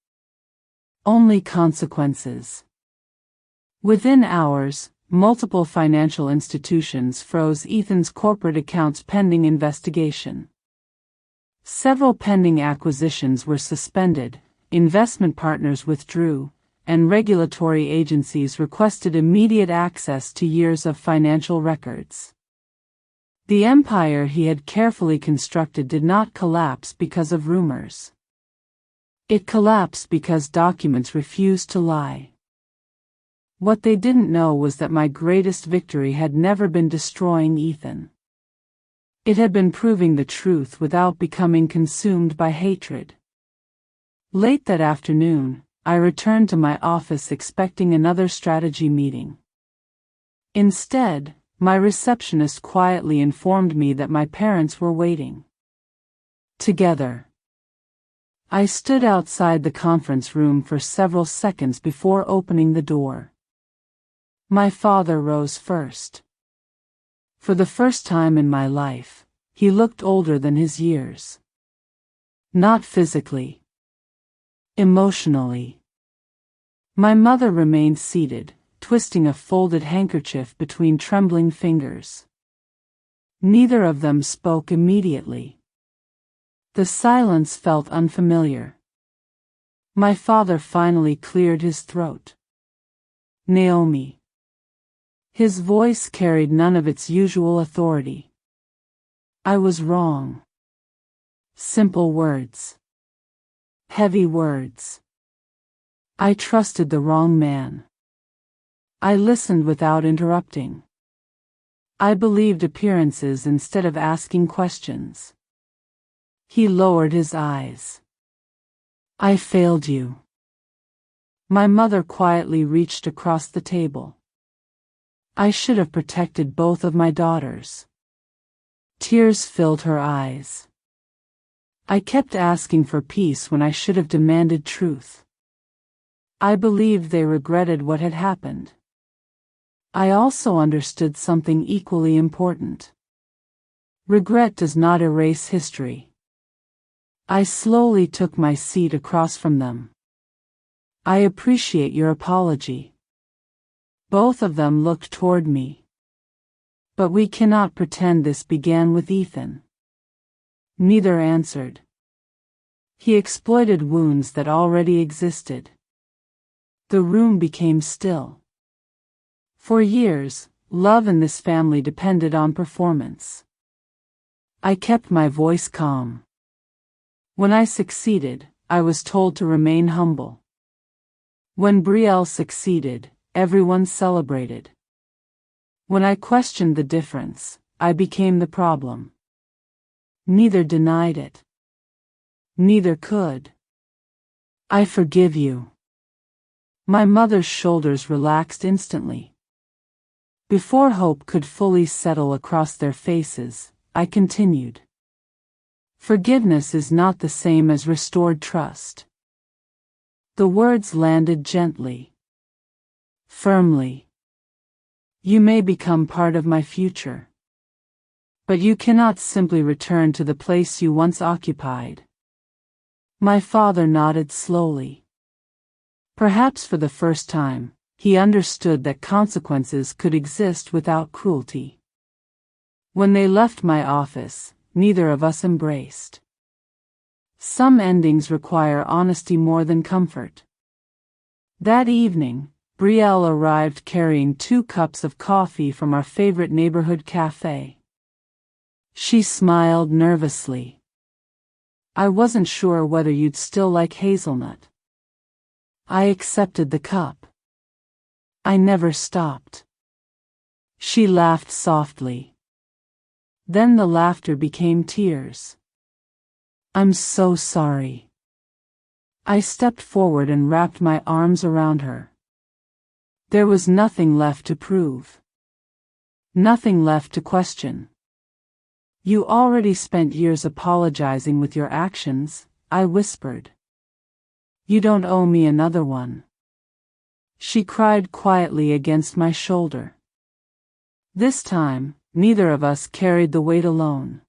S1: Only consequences. Within hours, multiple financial institutions froze Ethan's corporate accounts pending investigation. Several pending acquisitions were suspended, investment partners withdrew, and regulatory agencies requested immediate access to years of financial records. The empire he had carefully constructed did not collapse because of rumors. It collapsed because documents refused to lie. What they didn't know was that my greatest victory had never been destroying Ethan. It had been proving the truth without becoming consumed by hatred. Late that afternoon, I returned to my office expecting another strategy meeting. Instead, my receptionist quietly informed me that my parents were waiting. Together. I stood outside the conference room for several seconds before opening the door. My father rose first. For the first time in my life, he looked older than his years. Not physically. Emotionally. My mother remained seated, twisting a folded handkerchief between trembling fingers. Neither of them spoke immediately. The silence felt unfamiliar. My father finally cleared his throat. Naomi. His voice carried none of its usual authority. I was wrong. Simple words. Heavy words. I trusted the wrong man. I listened without interrupting. I believed appearances instead of asking questions. He lowered his eyes. I failed you. My mother quietly reached across the table. I should have protected both of my daughters. Tears filled her eyes. I kept asking for peace when I should have demanded truth. I believed they regretted what had happened. I also understood something equally important. Regret does not erase history. I slowly took my seat across from them. I appreciate your apology. Both of them looked toward me. But we cannot pretend this began with Ethan. Neither answered. He exploited wounds that already existed. The room became still. For years, love in this family depended on performance. I kept my voice calm. When I succeeded, I was told to remain humble. When Brielle succeeded, everyone celebrated. When I questioned the difference, I became the problem. Neither denied it. Neither could. I forgive you. My mother's shoulders relaxed instantly. Before hope could fully settle across their faces, I continued. Forgiveness is not the same as restored trust. The words landed gently. Firmly. You may become part of my future. But you cannot simply return to the place you once occupied. My father nodded slowly. Perhaps for the first time, he understood that consequences could exist without cruelty. When they left my office, neither of us embraced. Some endings require honesty more than comfort. That evening, Brielle arrived carrying 2 cups of coffee from our favorite neighborhood cafe. She smiled nervously. I wasn't sure whether you'd still like hazelnut. I accepted the cup. I never stopped. She laughed softly. Then the laughter became tears. I'm so sorry. I stepped forward and wrapped my arms around her. There was nothing left to prove. Nothing left to question. You already spent years apologizing with your actions, I whispered. You don't owe me another one. She cried quietly against my shoulder. This time, neither of us carried the weight alone.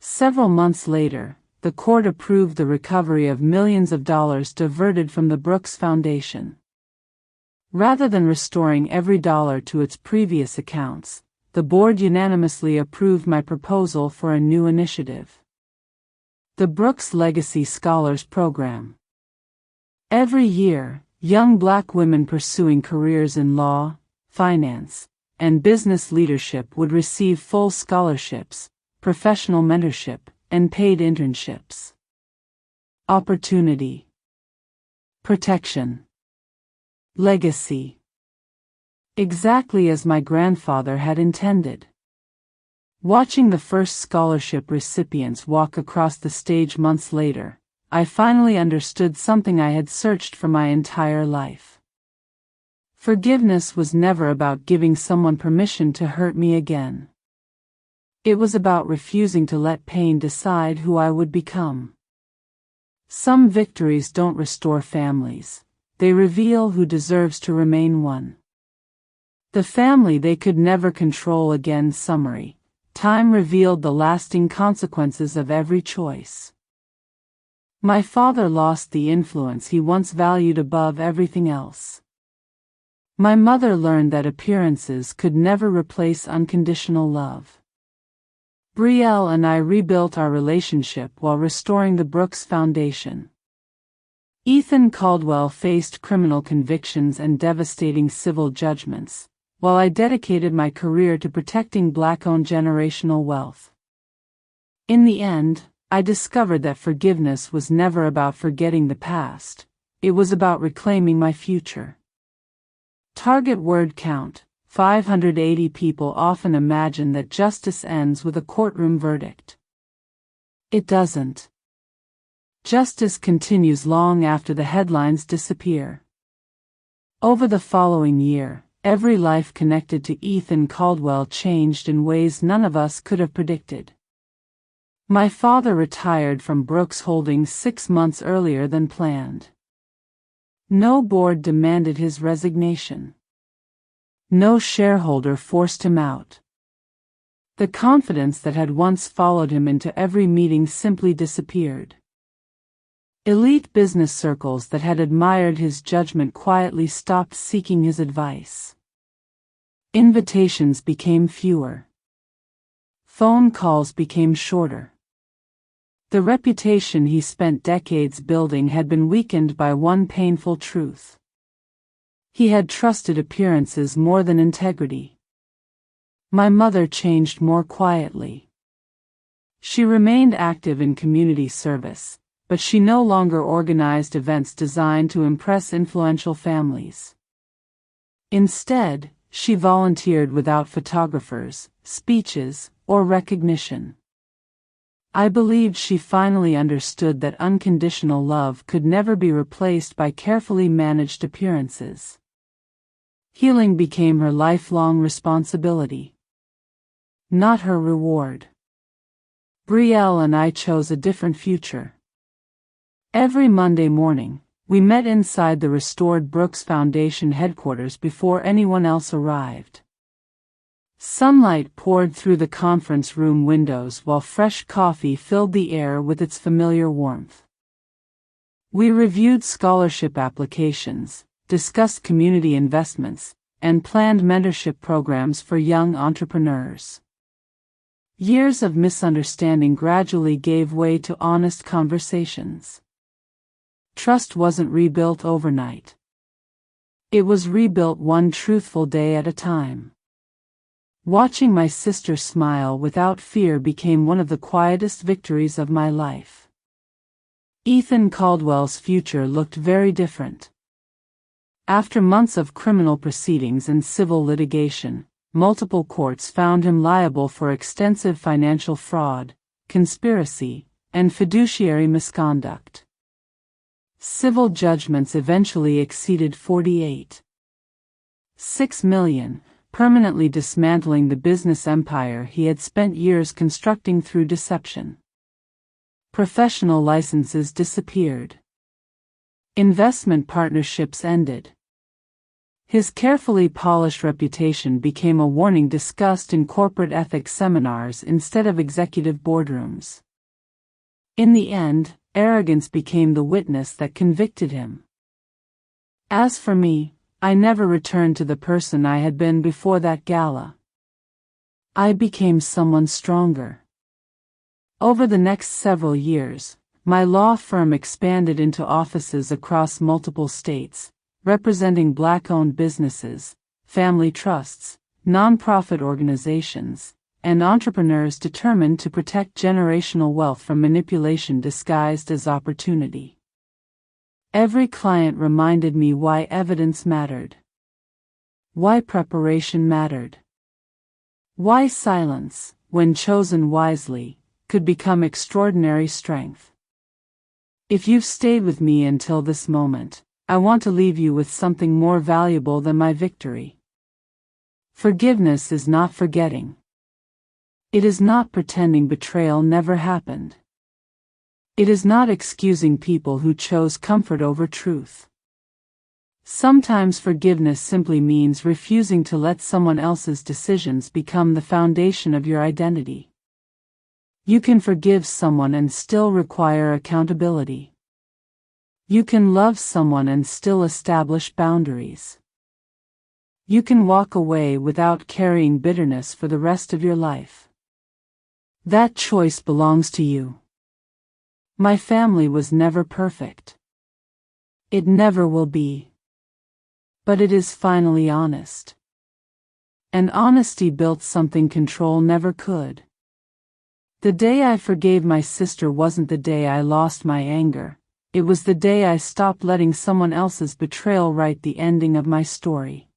S1: Several months later, the court approved the recovery of millions of dollars diverted from the Brooks Foundation. Rather than restoring every dollar to its previous accounts, the board unanimously approved my proposal for a new initiative. The Brooks Legacy Scholars Program. Every year, young Black women pursuing careers in law, finance, and business leadership would receive full scholarships, professional mentorship, and paid internships. Opportunity. Protection. Legacy. Exactly as my grandfather had intended. Watching the first scholarship recipients walk across the stage months later, I finally understood something I had searched for my entire life. Forgiveness was never about giving someone permission to hurt me again. It was about refusing to let pain decide who I would become. Some victories don't restore families, they reveal who deserves to remain one. The family they could never control again. Summary. Time revealed the lasting consequences of every choice. My father lost the influence he once valued above everything else. My mother learned that appearances could never replace unconditional love. Brielle and I rebuilt our relationship while restoring the Brooks Foundation. Ethan Caldwell faced criminal convictions and devastating civil judgments, while I dedicated my career to protecting Black-owned generational wealth. In the end, I discovered that forgiveness was never about forgetting the past, it was about reclaiming my future. Target word count: 580 people often imagine that justice ends with a courtroom verdict. It doesn't. Justice continues long after the headlines disappear. Over the following year, every life connected to Ethan Caldwell changed in ways none of us could have predicted. My father retired from Brooks Holdings 6 months earlier than planned. No board demanded his resignation. No shareholder forced him out. The confidence that had once followed him into every meeting simply disappeared. Elite business circles that had admired his judgment quietly stopped seeking his advice. Invitations became fewer. Phone calls became shorter. The reputation he spent decades building had been weakened by one painful truth. He had trusted appearances more than integrity. My mother changed more quietly. She remained active in community service, but she no longer organized events designed to impress influential families. Instead, she volunteered without photographers, speeches, or recognition. I believed she finally understood that unconditional love could never be replaced by carefully managed appearances. Healing became her lifelong responsibility, not her reward. Brielle and I chose a different future. Every Monday morning, we met inside the restored Brooks Foundation headquarters before anyone else arrived. Sunlight poured through the conference room windows while fresh coffee filled the air with its familiar warmth. We reviewed scholarship applications, discussed community investments, and planned mentorship programs for young entrepreneurs. Years of misunderstanding gradually gave way to honest conversations. Trust wasn't rebuilt overnight. It was rebuilt one truthful day at a time. Watching my sister smile without fear became one of the quietest victories of my life. Ethan Caldwell's future looked very different. After months of criminal proceedings and civil litigation, multiple courts found him liable for extensive financial fraud, conspiracy, and fiduciary misconduct. Civil judgments eventually exceeded $48.6 million, permanently dismantling the business empire he had spent years constructing through deception. Professional licenses disappeared. Investment partnerships ended. His carefully polished reputation became a warning discussed in corporate ethics seminars instead of executive boardrooms. In the end, arrogance became the witness that convicted him. As for me, I never returned to the person I had been before that gala. I became someone stronger. Over the next several years, my law firm expanded into offices across multiple states, representing Black-owned businesses, family trusts, nonprofit organizations, and entrepreneurs determined to protect generational wealth from manipulation disguised as opportunity. Every client reminded me why evidence mattered, why preparation mattered, why silence, when chosen wisely, could become extraordinary strength. If you've stayed with me until this moment, I want to leave you with something more valuable than my victory. Forgiveness is not forgetting. It is not pretending betrayal never happened. It is not excusing people who chose comfort over truth. Sometimes forgiveness simply means refusing to let someone else's decisions become the foundation of your identity. You can forgive someone and still require accountability. You can love someone and still establish boundaries. You can walk away without carrying bitterness for the rest of your life. That choice belongs to you. My family was never perfect. It never will be. But it is finally honest. And honesty built something control never could. The day I forgave my sister wasn't the day I lost my anger. It was the day I stopped letting someone else's betrayal write the ending of my story.